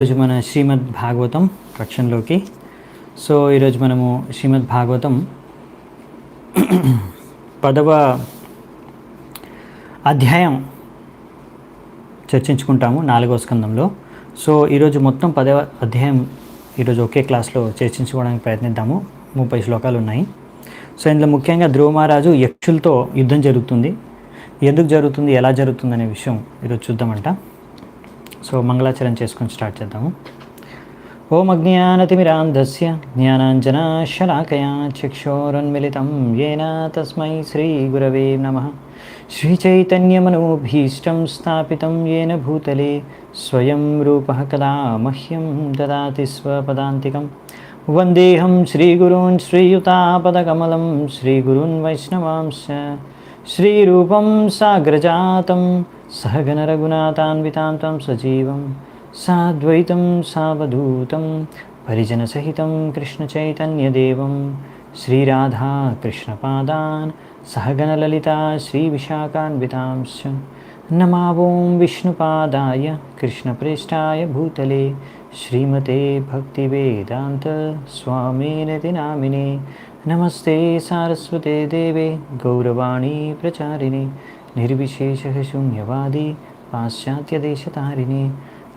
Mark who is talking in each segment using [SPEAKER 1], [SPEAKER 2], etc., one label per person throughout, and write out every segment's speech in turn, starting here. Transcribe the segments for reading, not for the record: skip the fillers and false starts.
[SPEAKER 1] ఈరోజు మన శ్రీమద్ భాగవతం కక్షంలోకి. సో ఈరోజు మనము శ్రీమద్ భాగవతం 10వ అధ్యాయం చర్చించుకుంటాము 4వ స్కందంలో. సో ఈరోజు మొత్తం 10వ అధ్యాయం ఈరోజు ఒకే క్లాస్లో చర్చించుకోవడానికి ప్రయత్నిద్దాము. 30 శ్లోకాలు ఉన్నాయి. సో ఇందులో ముఖ్యంగా ధ్రువ మహారాజు యక్షులతో యుద్ధం జరుగుతుంది. ఎందుకు జరుగుతుంది, ఎలా జరుగుతుంది అనే విషయం ఈరోజు చూద్దామంట. సో మంగళాచరణ చేసుకొని స్టార్ట్ చేద్దాము. ఓం అజ్ఞానతిమిరాంధస్య జ్ఞానాంజనశలాకయా చక్షోరున్మిళితం యేన తస్మై శ్రీగురవే నమః. శ్రీచైతన్యమనోభీష్టం స్థాపితం యేన భూతలే స్వయం రూపః కదా మహ్యం దదాతి స్వపదాంతికం. వందేహం శ్రీగురూన్ శ్రీయుతాపదకమలం శ్రీగురూన్ వైష్ణవాంశ శ్రీరూపం సాగ్రజాతం సహగణ రఘునాథాన్వితాం తం సజీవం సాద్వైతం సావధూతం పరిజనసహితం కృష్ణచైతన్యదేవం శ్రీరాధా కృష్ణపాదాన్ సహగణ లలితా శ్రీవిశాఖాన్వితాంశ్చ నమావోం విష్ణుపాదాయ కృష్ణప్రేష్టాయ భూతలే శ్రీమతే భక్తివేదాంత స్వామినితి నామినే. నమస్తే సారస్వతే దేవే గౌరవాణి ప్రచారిణి నిర్విశేష శూన్యవాది పాశ్చాత్యదేశతారిణి.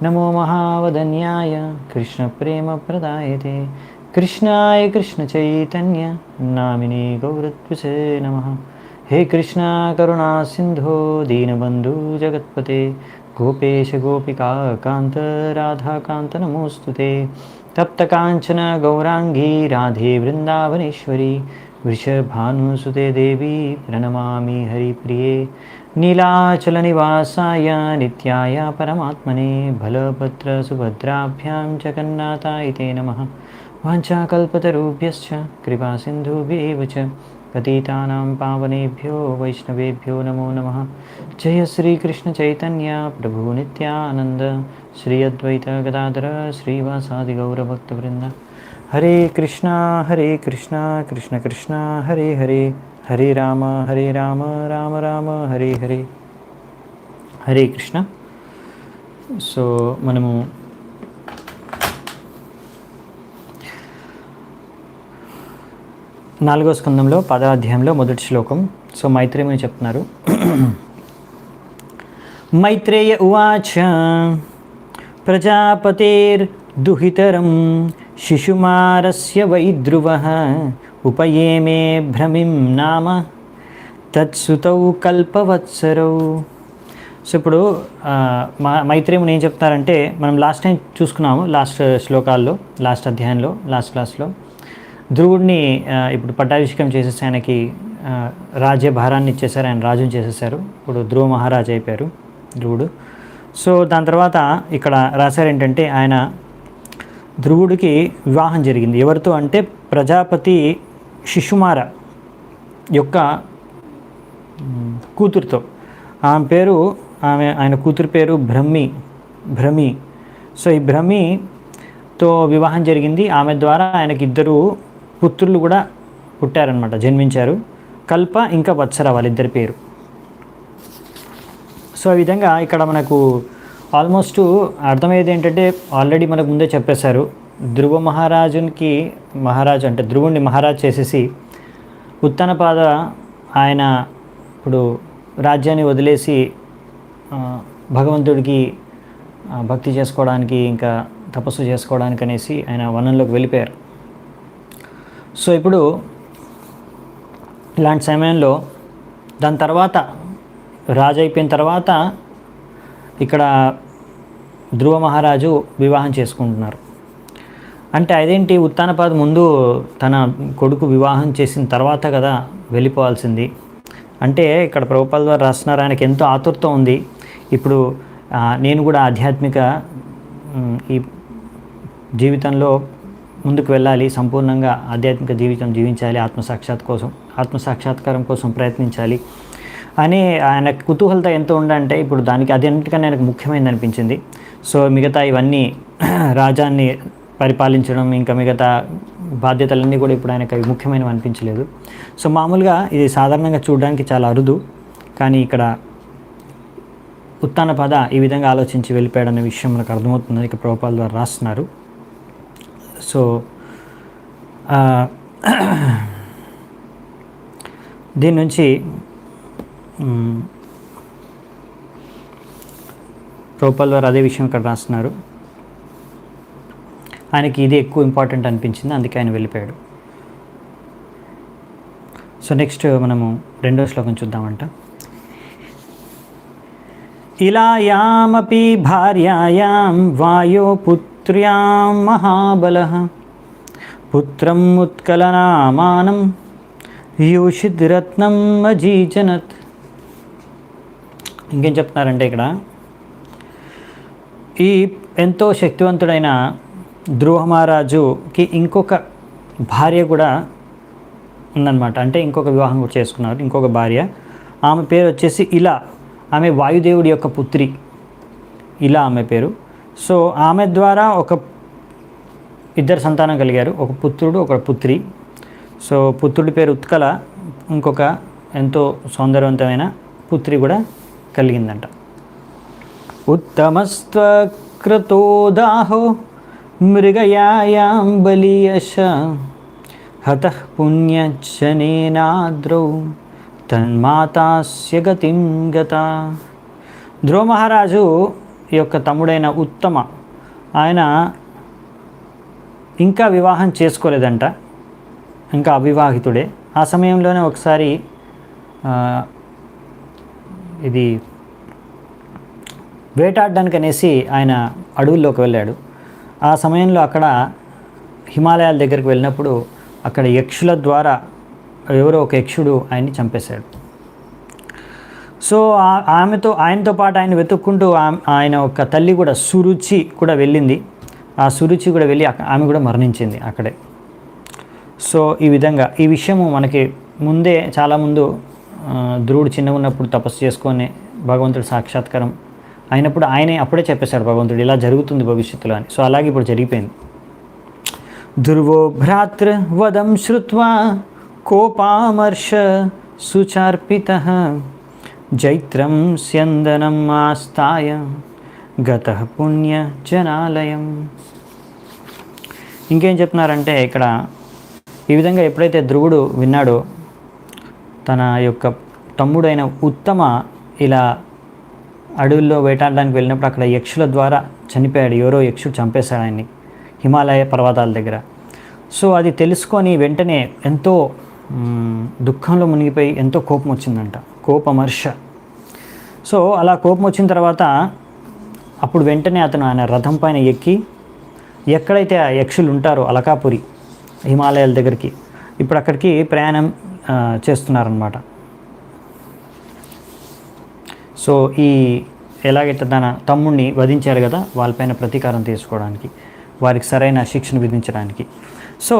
[SPEAKER 1] నమో మహావదన్యాయ కృష్ణ ప్రేమ ప్రదాయతే కృష్ణాయ కృష్ణ చైతన్య నామినే గౌరత్వసే నమః. హే కృష్ణ కరుణా సింధో దీనబంధు జగత్పతే గోపేశ గోపికా కాంత రాధాకాంత నమోస్తుతే. తప్త కాంచన గౌరాంగీ రాధే వృందావనేశ్వరి వృషభానుసుతే దేవి ప్రణమామి హరిప్రియే. నీలాచల నివాసాయ నిత్యాయ పరమాత్మనే బలభద్ర సుభద్రాభ్యాం జగన్నాథాయ తే నమః. వాంఛాకల్పతరుభ్యశ్చ కృపా సింధుభ్యేవ చ పతితానాం పావనేభ్యో వైష్ణవేభ్యో నమో నమః. జయ శ్రీకృష్ణ చైతన్య ప్రభు నిత్యానంద శ్రీ అద్వైత గదాధర శ్రీవాసాది గౌరభక్తవృంద. హరే కృష్ణ కృష్ణ కృష్ణ హరే హరే హరే రామ రామ రామ హరే హరే. హరే కృష్ణ. సో మనము నాలుగో స్కందంలో 10వ అధ్యాయంలో మొదటి శ్లోకం. సో మైత్రేయుని చెప్తున్నారు. మైత్రేయ ఉవాచ ప్రజాపతేర్దుహితరం శిశుమారస్య వై ధ్రువః ఉపయేమే భ్రమిం నామ తత్సుతౌ కల్పవత్సరౌ. సో ఇప్పుడు మైత్రేయుని ఏం చెప్తారంటే, మనం లాస్ట్ టైం చూసుకున్నాము, లాస్ట్ శ్లోకాల్లో, లాస్ట్ అధ్యాయంలో, లాస్ట్ క్లాస్లో ధ్రువుడిని ఇప్పుడు పట్టాభిషేకం చేసేసి ఆయనకి రాజ్యభారాన్ని ఇచ్చేసారు, ఆయన రాజుని చేసేసారు. ఇప్పుడు ధ్రువ మహారాజు అయిపోయారు ధ్రువుడు. సో దాని తర్వాత ఇక్కడ రాశారు ఏంటంటే, ఆయన ధ్రువుడికి వివాహం జరిగింది. ఎవరితో అంటే ప్రజాపతి శిశుమార యొక్క కూతురుతో. ఆయన కూతురు పేరు భ్రమి. సో ఈ భ్రమితో వివాహం జరిగింది. ఆమె ద్వారా ఆయనకి 2 పుత్రులు కూడా పుట్టారనమాట, జన్మించారు. కల్ప ఇంకా వత్సర వాళ్ళిద్దరి పేరు. సో ఈ విధంగా ఇక్కడ మనకు ఆల్మోస్ట్ అర్థమయ్యేది ఏంటంటే, ఆల్రెడీ మనకు ముందే చెప్పేశారు, ధ్రువ మహారాజు అంటే ధ్రువుణ్ణి మహారాజు చేసేసి ఉత్తనపాద ఆయన ఇప్పుడు రాజ్యాన్ని వదిలేసి భగవంతుడికి భక్తి చేసుకోవడానికి, ఇంకా తపస్సు చేసుకోవడానికి అనేసి ఆయన వనంలోకి వెళ్ళిపోయారు. సో ఇప్పుడు ఇలాంటి సమయంలో దాని తర్వాత రాజు అయిపోయిన తర్వాత ఇక్కడ ధ్రువ మహారాజు వివాహం చేసుకుంటున్నారు. అంటే అదేంటి, ఉత్తానపాద ముందు తన కొడుకు వివాహం చేసిన తర్వాత కదా వెళ్ళిపోవాల్సింది. అంటే ఇక్కడ ప్రభుపాద ద్వారా రాస్తున్నారు, ఆయనకి ఎంతో ఆతురత ఉంది. ఇప్పుడు నేను కూడా ఆధ్యాత్మిక ఈ జీవితంలో ముందుకు వెళ్ళాలి, సంపూర్ణంగా ఆధ్యాత్మిక జీవితం జీవించాలి, ఆత్మసాక్షాత్కారం కోసం ప్రయత్నించాలి అని ఆయన కుతూహలత ఎంతో ఉండంటే, ఇప్పుడు దానికి అన్నిటికన్నా ఆయనకు ముఖ్యమైనది అనిపించింది. సో మిగతా ఇవన్నీ రాజ్యాన్ని పరిపాలించడం, ఇంకా మిగతా బాధ్యతలన్నీ కూడా ఇప్పుడు ఆయనకు అవి ముఖ్యమైనవి అనిపించలేదు. సో మామూలుగా ఇది సాధారణంగా చూడడానికి చాలా అరుదు, కానీ ఇక్కడ ఉత్తానపాద ఈ విధంగా ఆలోచించి వెళ్ళిపోయాడనే విషయం మనకు అర్థమవుతుంది. ఇక ప్రభుపాదుల ద్వారా రాస్తున్నారు. సో దీని నుంచి ప్రభుపాదుల ద్వారా అదే విషయం ఇక్కడ రాస్తున్నారు. ఆయనకి ఇది ఎక్కువ ఇంపార్టెంట్ అనిపించింది, అందుకే ఆయన వెళ్ళిపోయాడు. సో నెక్స్ట్ మనము 2వ శ్లోకం చూద్దామంట. ఇలాయామపి భార్యాయాం వాయో పుత్ర్యాం మహాబలః పుత్రం ఉత్కలనామానం యూషిద్రత్నం అజీజనత్. ఇంకేం చెప్తున్నారంటే ఇక్కడ ఈ ఎంతో శక్తివంతుడైన ధ్రువ మహారాజుకి ఇంకొక భార్య కూడా ఉందన్నమాట. అంటే ఇంకొక వివాహం కూడా చేసుకున్నారు, ఇంకొక భార్య. ఆమె పేరు వచ్చేసి ఇలా. ఆమె వాయుదేవుడి యొక్క పుత్రి, ఇలా ఆమె పేరు. సో ఆమె ద్వారా ఇద్దరు సంతానం కలిగారు, ఒక పుత్రుడు ఒక పుత్రి. సో పుత్రుడి పేరు ఉత్కల, ఇంకొక ఎంతో సౌందర్యవంతమైన పుత్రి కూడా కలిగిందంట. ఉత్తమస్త్వక్రతోదాహో మృగయాయాం బలీయశ హతః పుణ్యజనేనాద్రౌ తన్మాతాస్య గతిం గత. ధ్రువ మహారాజు యొక్క తమ్ముడైన ఉత్తమ, ఆయన ఇంకా వివాహం చేసుకోలేదంట, ఇంకా అవివాహితుడే. ఆ సమయంలోనే ఒకసారి ఇది వేటాడడానికి అనేసి ఆయన అడవుల్లోకి వెళ్ళాడు. ఆ సమయంలో అక్కడ హిమాలయాల దగ్గరికి వెళ్ళినప్పుడు అక్కడ యక్షుల ద్వారా ఎవరో ఒక యక్షుడు ఆయన్ని చంపేశాడు. సో ఆయనతో పాటు ఆయన వెతుక్కుంటూ ఆయన ఒక తల్లి కూడా సురుచి కూడా వెళ్ళింది. ఆ సురుచి కూడా వెళ్ళి ఆమె కూడా మరణించింది అక్కడే. సో ఈ విధంగా ఈ విషయము మనకి ముందే చాలా ముందు ధ్రువుడు చిన్నగా ఉన్నప్పుడు తపస్సు చేసుకొని భగవంతుడు సాక్షాత్కారం అయినప్పుడు ఆయనే అప్పుడే చెప్పేశాడు భగవంతుడు ఇలా జరుగుతుంది భవిష్యత్తులో అని. సో అలాగే ఇప్పుడు జరిగిపోయింది. ధ్రువో భ్రాతృ వదం శ్రుత్వా కోపామర్ష సుచార్పితః జైత్రం స్యందనం ఆస్తాయ గతః పుణ్య జనాలయం. ఇంకేం చెప్తున్నారంటే ఇక్కడ ఈ విధంగా ఎప్పుడైతే ధ్రువుడు విన్నాడో తన యొక్క తమ్ముడైన ఉత్తమ ఇలా అడవుల్లో వేటాడడానికి వెళ్ళినప్పుడు అక్కడ యక్షుల ద్వారా చనిపోయాడు. ఎవరో యక్షుడు చంపేశాడు ఆయన్ని హిమాలయ పర్వతాల దగ్గర. సో అది తెలుసుకొని వెంటనే ఎంతో దుఃఖంలో మునిగిపోయి ఎంతో కోపం వచ్చిందంట, కోపమర్ష. సో అలా కోపం వచ్చిన తర్వాత అప్పుడు వెంటనే అతను ఆయన రథం పైన ఎక్కి ఎక్కడైతే ఆ యక్షులు ఉంటారో అలకాపురి హిమాలయాల దగ్గరికి ఇప్పుడు అక్కడికి ప్రయాణం చేస్తున్నారనమాట. సో ఎలాగైతే తన తమ్ముడిని వధించారు కదా, వాళ్ళపైన ప్రతీకారం తీసుకోవడానికి, వారికి సరైన శిక్షను విధించడానికి. సో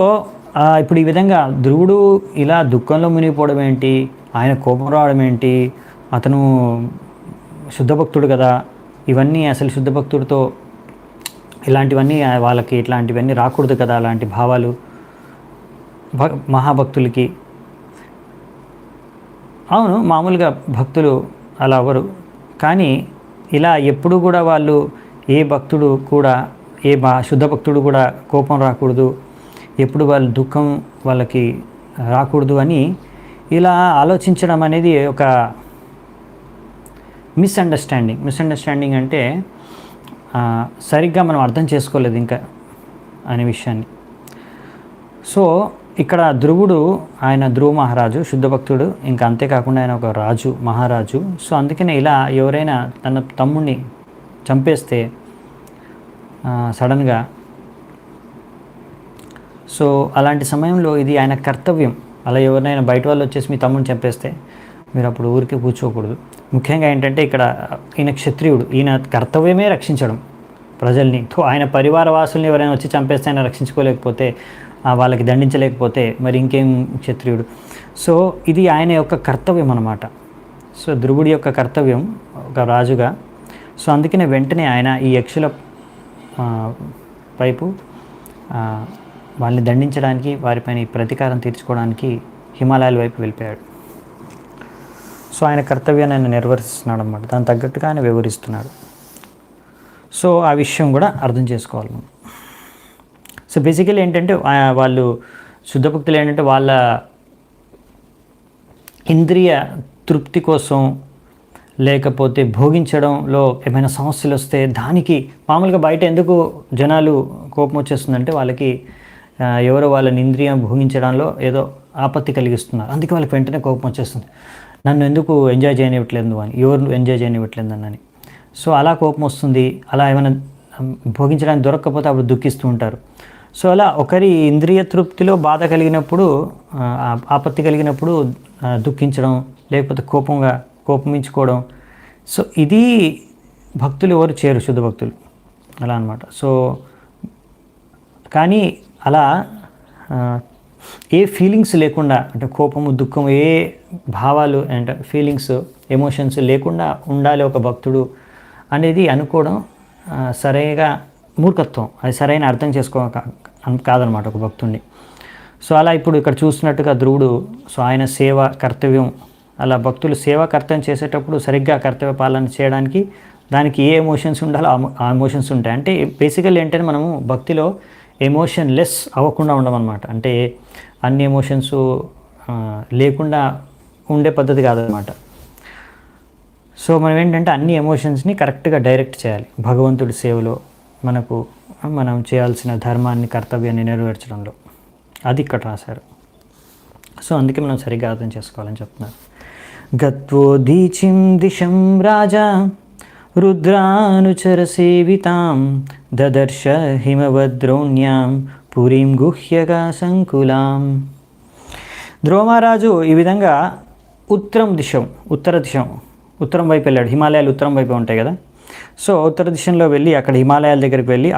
[SPEAKER 1] ఇప్పుడు ఈ విధంగా ధ్రువుడు ఇలా దుఃఖంలో మునిగిపోవడం ఏంటి, ఆయన కోపం రావడం ఏంటి, అతను శుద్ధభక్తుడు కదా, ఇవన్నీ అసలు శుద్ధభక్తుడితో ఇలాంటివన్నీ వాళ్ళకి ఇట్లాంటివన్నీ రాకూడదు కదా, అలాంటి భావాలు మహాభక్తులకి. అవును, మామూలుగా భక్తులు అలా అవ్వరు, కానీ ఇలా ఎప్పుడు కూడా వాళ్ళు ఏ భక్తుడు కూడా శుద్ధ భక్తుడు కూడా కోపం రాకూడదు, ఎప్పుడు వాళ్ళ దుఃఖం వాళ్ళకి రాకూడదు అని ఇలా ఆలోచించడం అనేది ఒక మిస్అండర్స్టాండింగ్ అంటే సరిగ్గా మనం అర్థం చేసుకోలేదు ఇంకా అనే విషయాన్ని. సో ఇక్కడ ధ్రువుడు ఆయన ధ్రువ మహారాజు శుద్ధభక్తుడు, ఇంకా అంతేకాకుండా ఆయన ఒక రాజు మహారాజు. సో అందుకనే ఇలా ఎవరైనా తన తమ్ముడిని చంపేస్తే సడన్గా, సో అలాంటి సమయంలో ఇది ఆయన కర్తవ్యం. అలా ఎవరినైనా బయట వాళ్ళు వచ్చేసి మీ తమ్ముడిని చంపేస్తే మీరు అప్పుడు ఊరికే కూర్చోకూడదు. ముఖ్యంగా ఏంటంటే ఇక్కడ ఈయన క్షత్రియుడు, ఈయన కర్తవ్యమే రక్షించడం ప్రజల్ని. ఆయన పరివార వాసుల్ని ఎవరైనా వచ్చి చంపేస్తే ఆయన రక్షించుకోలేకపోతే, వాళ్ళకి దండించలేకపోతే మరి ఇంకేం క్షత్రియుడు. సో ఇది ఆయన యొక్క కర్తవ్యం అన్నమాట. సో ధ్రువుడి యొక్క కర్తవ్యం ఒక రాజుగా. సో అందుకనే వెంటనే ఆయన ఈ యక్షుల వైపు వాళ్ళని దండించడానికి, వారిపైన ప్రతీకారం తీర్చుకోవడానికి హిమాలయాల వైపు వెళ్ళిపోయాడు. సో సో ఆయన కర్తవ్యాన్ని ఆయన నెరవేరుస్తున్నాడు అనమాట. దానికి తగ్గట్టుగా ఆయన వివరిస్తున్నాడు. సో ఆ విషయం కూడా అర్థం చేసుకోవాలి మనం. సో బేసికలీ ఏంటంటే వాళ్ళు శుద్ధ భక్తులు ఏంటంటే వాళ్ళ ఇంద్రియ తృప్తి కోసం లేకపోతే భోగించడంలో ఏమైనా సమస్యలు వస్తే దానికి మామూలుగా బయట ఎందుకు జనాలు కోపం వచ్చేస్తుందంటే వాళ్ళకి ఎవరో వాళ్ళని ఇంద్రియం భోగించడంలో ఏదో ఆపత్తి కలిగిస్తున్నారు, అందుకే వాళ్ళకి వెంటనే కోపం వచ్చేస్తుంది. నన్ను ఎందుకు ఎంజాయ్ చేయనివ్వట్లేదు అని, ఎవరు ఎంజాయ్ చేయనివ్వట్లేదు అని. సో అలా కోపం వస్తుంది. అలా ఏమైనా భోగించడానికి దొరకకపోతే అప్పుడు దుఃఖిస్తూ ఉంటారు. సో అలా ఒకరి ఇంద్రియ తృప్తిలో బాధ కలిగినప్పుడు, ఆపత్తి కలిగినప్పుడు దుఃఖించడం, లేకపోతే కోపమించుకోవడం. సో ఇది భక్తులు ఎవరు చేయరు, శుద్ధ భక్తులు అలా అన్నమాట. సో కానీ అలా ఏ ఫీలింగ్స్ లేకుండా, అంటే కోపము దుఃఖము ఏ భావాలు అంటే ఫీలింగ్స్ ఎమోషన్స్ లేకుండా ఉండాలి ఒక భక్తుడు అనేది అనుకోవడం సరైన మూర్ఖత్వం. అది సరైన అర్థం కాదనమాట ఒక భక్తుడిని. సో అలా ఇప్పుడు ఇక్కడ చూసినట్టుగా ధ్రువుడు, సో ఆయన సేవ కర్తవ్యం, అలా భక్తులు సేవా కర్తవ్యం చేసేటప్పుడు సరిగ్గా కర్తవ్య పాలన చేయడానికి దానికి ఏ ఎమోషన్స్ ఉండాలో ఆ ఎమోషన్స్ ఉంటాయి. అంటే బేసికల్ ఏంటంటే మనము భక్తిలో ఎమోషన్ లెస్ అవ్వకుండా ఉండమన్నమాట. అంటే అన్ని ఎమోషన్స్ లేకుండా ఉండే పద్ధతి కాదనమాట. సో మనం ఏంటంటే అన్ని ఎమోషన్స్ని కరెక్ట్గా డైరెక్ట్ చేయాలి భగవంతుడి సేవలో, మనం చేయాల్సిన ధర్మాన్ని కర్తవ్యాన్ని నెరవేర్చడంలో. అది ఇక్కడ రాశారు. సో అందుకే మనం సరిగ్గా అర్థం చేసుకోవాలని చెప్తున్నారు. గత్వోదీచిం దిశం రాజా రుద్రానుచర సేవితాం దదర్శ హిమవద్రోణ్యాం పురీం గుహ్యగా సంకులాం. ధ్రువ మహారాజు ఈ విధంగా ఉత్తరం వైపు వెళ్ళాడు. హిమాలయాలు ఉత్తరం వైపు ఉంటాయి కదా. సో ఉత్తర దిశలో వెళ్ళి అక్కడ హిమాలయాల దగ్గరికి వెళ్ళి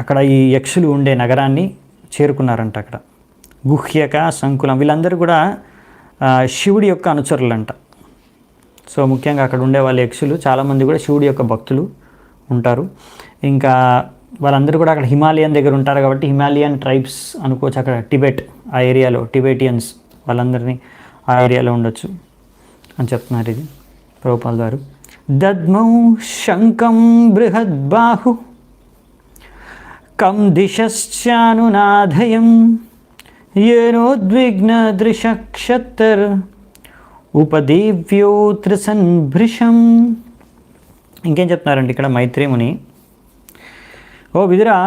[SPEAKER 1] అక్కడ ఈ యక్షులు ఉండే నగరాన్ని చేరుకున్నారంట. అక్కడ గుహ్యక సంకులం, వీళ్ళందరూ కూడా శివుడి యొక్క అనుచరులంట. సో ముఖ్యంగా అక్కడ ఉండే వాళ్ళ యక్షులు చాలామంది కూడా శివుడి యొక్క భక్తులు ఉంటారు. ఇంకా వాళ్ళందరూ కూడా అక్కడ హిమాలయన్ దగ్గర ఉంటారు కాబట్టి హిమాలయన్ ట్రైబ్స్ అనుకోవచ్చు. అక్కడ టిబెట్, ఆ ఏరియాలో టిబెటియన్స్ వాళ్ళందరినీ ఆ ఏరియాలో ఉండొచ్చు అని చెప్తున్నారు. ఇది ప్రభుపాల్ గారు. దద్మౌ శంఖం బృహద్బాహు కం దిశ్చానునాధయం ఏనోద్విగ్న దృశక్షత్తర్ ఉపదేవ్యో త్రిసన్భృశం. ఇంకేం చెప్తున్నారండి ఇక్కడ మైత్రేముని, ఓ విదురా,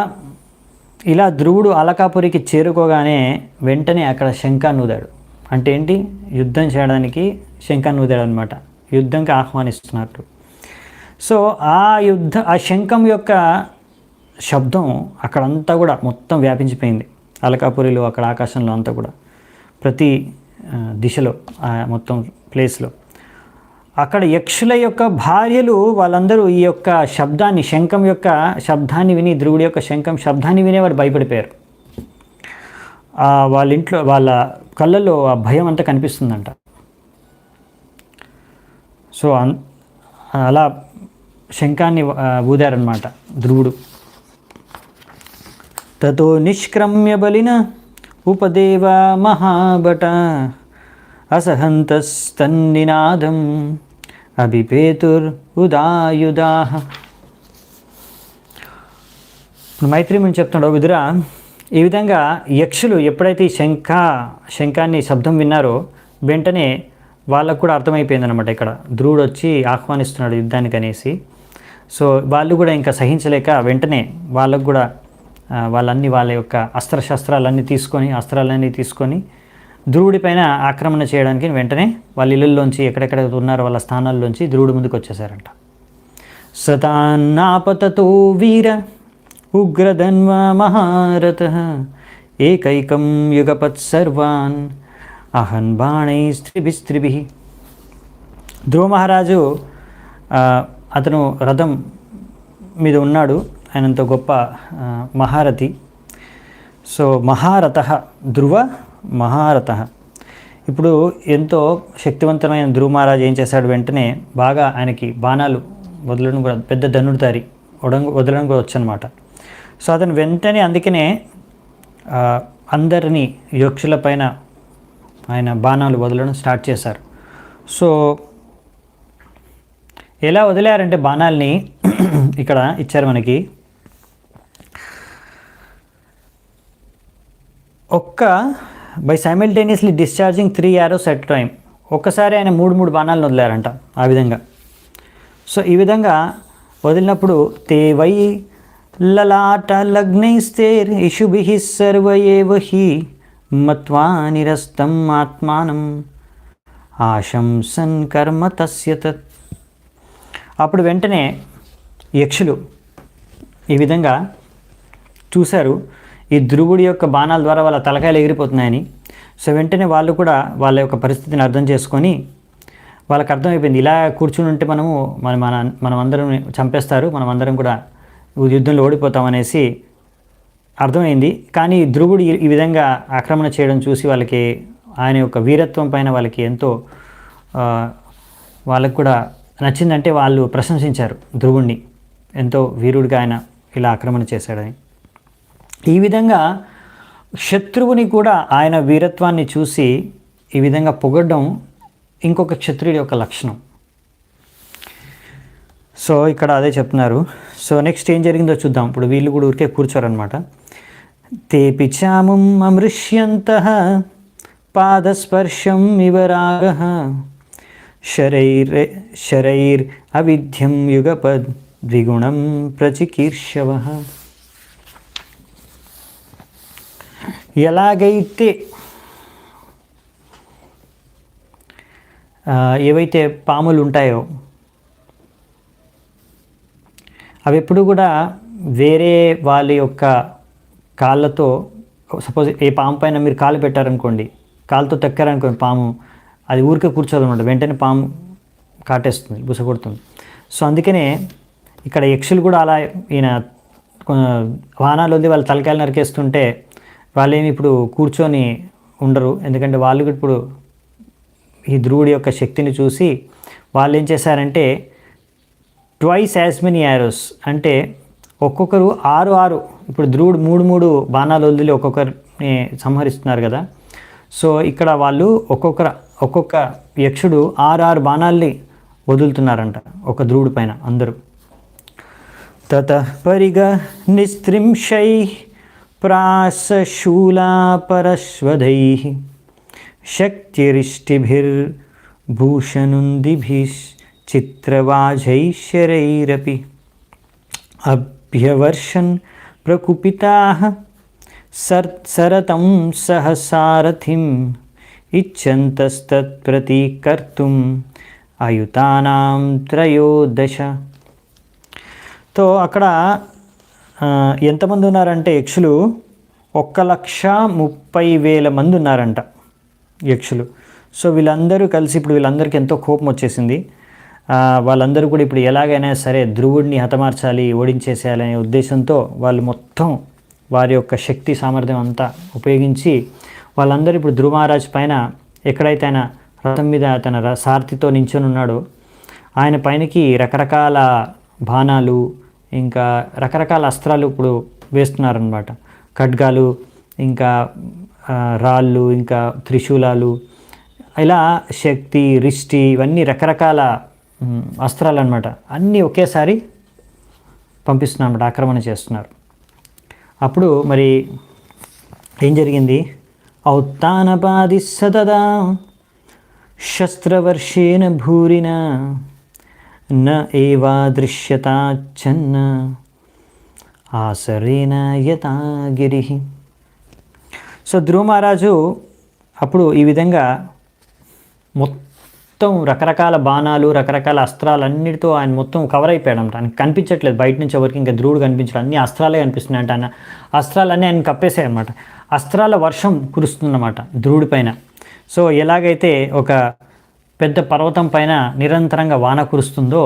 [SPEAKER 1] ఇలా ధ్రువుడు అలకాపురికి చేరుకోగానే వెంటనే అక్కడ శంఖాన్ని ఊదాడు. అంటే ఏంటి, యుద్ధం చేయడానికి శంఖాన్ని ఊదాడు అనమాట. యుద్ధంకి ఆహ్వానిస్తున్నట్టు. సో ఆ శంఖం యొక్క శబ్దం అక్కడంతా కూడా మొత్తం వ్యాపించిపోయింది. అలకాపురిలో అక్కడ ఆకాశంలో అంతా కూడా ప్రతి దిశలో మొత్తం ప్లేస్లో అక్కడ యక్షుల యొక్క భార్యలు వాళ్ళందరూ ఈ యొక్క శబ్దాన్ని, శంఖం యొక్క శబ్దాన్ని విని, ధ్రువుడి యొక్క శంఖం శబ్దాన్ని వినే వారు భయపడిపోయారు. వాళ్ళ ఇంట్లో వాళ్ళ కళ్ళల్లో ఆ భయం అంతా కనిపిస్తుందంట. సో అలా శంఖాన్ని ఊదారనమాట ధ్రువుడు. తతో నిష్క్రమ్య బలిన ఉపదేవ మహాభట అసహంతస్తన్నినాదం అభిపేతుర్ ఉదాయుధాః. మైత్రేయుని చెప్తున్నాడు, విదురా, ఈ విధంగా యక్షులు ఎప్పుడైతే ఈ శంఖాన్ని శబ్దం విన్నారో వెంటనే వాళ్ళకు కూడా అర్థమైపోయింది అనమాట. ఇక్కడ ధ్రువుడు వచ్చి ఆహ్వానిస్తున్నాడు యుద్ధానికి అనేసి. సో వాళ్ళు కూడా ఇంకా సహించలేక వెంటనే వాళ్ళకు కూడా వాళ్ళ యొక్క అస్త్రాలన్నీ తీసుకొని ధ్రువుడి పైన ఆక్రమణ చేయడానికి వెంటనే వాళ్ళ ఇళ్ళల్లోంచి ఎక్కడెక్కడ ఉన్నారో వాళ్ళ స్థానాల్లోంచి ధ్రువుడి ముందుకు వచ్చేసారంట. సతాన్నాపతతో వీర ఉగ్రధన్వ మహారథః ఏకైకం యుగపత్ సర్వాన్ అహన్ బాణైస్త్రిభిస్త్రిభిః. ధ్రువ మహారాజు అతను రథం మీద ఉన్నాడు. ఆయనంత గొప్ప మహారథి. సో మహారథః, ధ్రువ మహారథః. ఇప్పుడు ఎంతో శక్తివంతమైన ధ్రువ మహారాజు ఏం చేశాడు, వెంటనే బాగా ఆయనకి బాణాలు వదలడం కూడా, పెద్ద ధనుర్ధారి వదలడం కూడా వచ్చనమాట. సో అతను వెంటనే అందుకనే అందరినీ యక్షుల పైన ఆయన బాణాలు వదలడం స్టార్ట్ చేశారు. సో ఎలా వదిలారంటే బాణాలని ఇక్కడ ఇచ్చారు మనకి. By simultaneously discharging 3 arrows at a time. ఒక్కసారి ఆయన 3 బాణాలను వదిలారంట ఆ విధంగా. సో ఈ విధంగా వదిలినప్పుడు తే వై లలాట లగ్నైస్తేర్ ఇషుభిః సర్వ ఏవ హి మత్వా నిరస్తం ఆత్మానం ఆశంసన్ కర్మ తస్య తత్. అప్పుడు వెంటనే యక్షులు ఈ విధంగా చూశారు ఈ ధ్రువుడి యొక్క బాణాల ద్వారా వాళ్ళ తలకాయలు ఎగిరిపోతున్నాయని. సో వెంటనే వాళ్ళు కూడా వాళ్ళ యొక్క పరిస్థితిని అర్థం చేసుకొని వాళ్ళకి అర్థమైపోయింది, ఇలా కూర్చుని ఉంటే మనం అందరం చంపేస్తారు, మనం అందరం కూడా యుద్ధంలో ఓడిపోతామనేసి అర్థమైంది. కానీ ధ్రువుడు ఈ విధంగా ఆక్రమణ చేయడం చూసి వాళ్ళకి ఆయన యొక్క వీరత్వం పైన వాళ్ళకి ఎంతో వాళ్ళకు కూడా నచ్చిందంటే వాళ్ళు ప్రశంసించారు ధ్రువుణ్ణి, ఎంతో వీరుడిగా ఆయన ఇలా ఆక్రమణ చేశాడని. ఈ విధంగా శత్రువుని కూడా ఆయన వీరత్వాన్ని చూసి ఈ విధంగా పొగడ్డం ఇంకొక క్షత్రియుడి యొక్క లక్షణం. సో ఇక్కడ అదే చెప్తున్నారు. సో నెక్స్ట్ ఏం జరిగిందో చూద్దాం. ఇప్పుడు వీళ్ళు కూడా ఊరికే కూర్చోరనమాట. తేపి చాముం అమృష్యంతః పాదస్పర్శం ఇవ రాగః శరైర్ అవిద్యం యుగపద్ ద్విగుణం ప్రచికీర్షవః. ఎలాగైతే ఏవైతే పాములు ఉంటాయో అవి ఎప్పుడు కూడా వేరే వాళ్ళ యొక్క కాళ్ళతో, సపోజ్ ఏ పాము పైన మీరు కాలు పెట్టారనుకోండి, కాలుతో తక్కారనుకోండి పాము, అది ఊరికే కూర్చోదన్నమాట, వెంటనే పాము కాటేస్తుంది, బుసగొడుతుంది. సో అందుకనే ఇక్కడ యక్షులు కూడా అలా ఈయన వాహనాలు వదిలి వాళ్ళ తలకాయలు నరికేస్తుంటే వాళ్ళేమి ఇప్పుడు కూర్చొని ఉండరు. ఎందుకంటే వాళ్ళు ఇప్పుడు ఈ ధ్రువుడి యొక్క శక్తిని చూసి వాళ్ళు ఏం చేశారంటే ట్వైస్ యాజ్ మెనీ యారోస్, అంటే ఒక్కొక్కరు 6 ఇప్పుడు ధ్రువుడు 3 బాణాలు వదిలి ఒక్కొక్కరిని సంహరిస్తున్నారు కదా. సో ఇక్కడ వాళ్ళు ఒక్కొక్క యక్షుడు 6 బాణాల్ని వదులుతున్నారంట ఒక ధ్రువుడి పైన అందరూ. తతః పరిగ నిస్త్రింశై ప్రాసశూలాపరశ్వధైః శక్తిరిష్టిభిర్భూషణుందిభిశ్చిత్రవాజైశ్చరైరపి అభ్యవర్షన్ ప్రకుపితాః సరతం సహసారథిం ఇచ్చంతస్తత్ప్రతీకర్తుం అయుతానాం త్రయోదశ. తో అక్కడ ఎంతమంది ఉన్నారంటే యక్షులు 1,30,000 మంది ఉన్నారంట యక్షులు. సో వీళ్ళందరూ కలిసి ఇప్పుడు వీళ్ళందరికీ ఎంతో కోపం వచ్చేసింది. వాళ్ళందరూ కూడా ఇప్పుడు ఎలాగైనా సరే ధ్రువుడిని హతమార్చాలి, ఓడించేసేయాలనే ఉద్దేశంతో వాళ్ళు మొత్తం వారి యొక్క శక్తి సామర్థ్యం అంతా ఉపయోగించి వాళ్ళందరూ ఇప్పుడు ధ్రువ మహారాజ్ పైన, ఎక్కడైతే ఆయన రథం మీద తన సారథితో నించొని ఉన్నాడో ఆయన పైనకి రకరకాల బాణాలు ఇంకా రకరకాల అస్త్రాలు ఇప్పుడు వేస్తున్నారనమాట. ఖడ్గాలు, ఇంకా రాళ్ళు, ఇంకా త్రిశూలాలు, ఇలా శక్తి, రిష్టి, ఇవన్నీ రకరకాల అస్త్రాలు అనమాట. అన్నీ ఒకేసారి పంపిస్తున్నారు అన్నమాట, ఆక్రమణ చేస్తున్నారు. అప్పుడు మరి ఏం జరిగింది? ఔత్తానపాది సతదా శస్త్రవర్షేణ భూరిన న ఏవా దృశ్యతాచ్చన్న ఆసరేణ యథా గిరిః. సో ధ్రువ మహారాజు అప్పుడు ఈ విధంగా మొత్తం రకరకాల బాణాలు, రకరకాల అస్త్రాలన్నిటితో ఆయన మొత్తం కవర్ అయిపోయాడంట. ఆయనకు కనిపించట్లేదు బయట నుంచి ఎవరికి, ఇంకా ధ్రువుడు కనిపించడం, అన్ని అస్త్రాలే కనిపిస్తున్నాయంట. ఆయన అస్త్రాలన్నీ ఆయన కప్పేసాయి అనమాట. అస్త్రాల వర్షం కురుస్తుందన్నమాట ధ్రువుడి పైన. సో ఎలాగైతే ఒక పెద్ద పర్వతం పైన నిరంతరంగా వాన కురుస్తుందో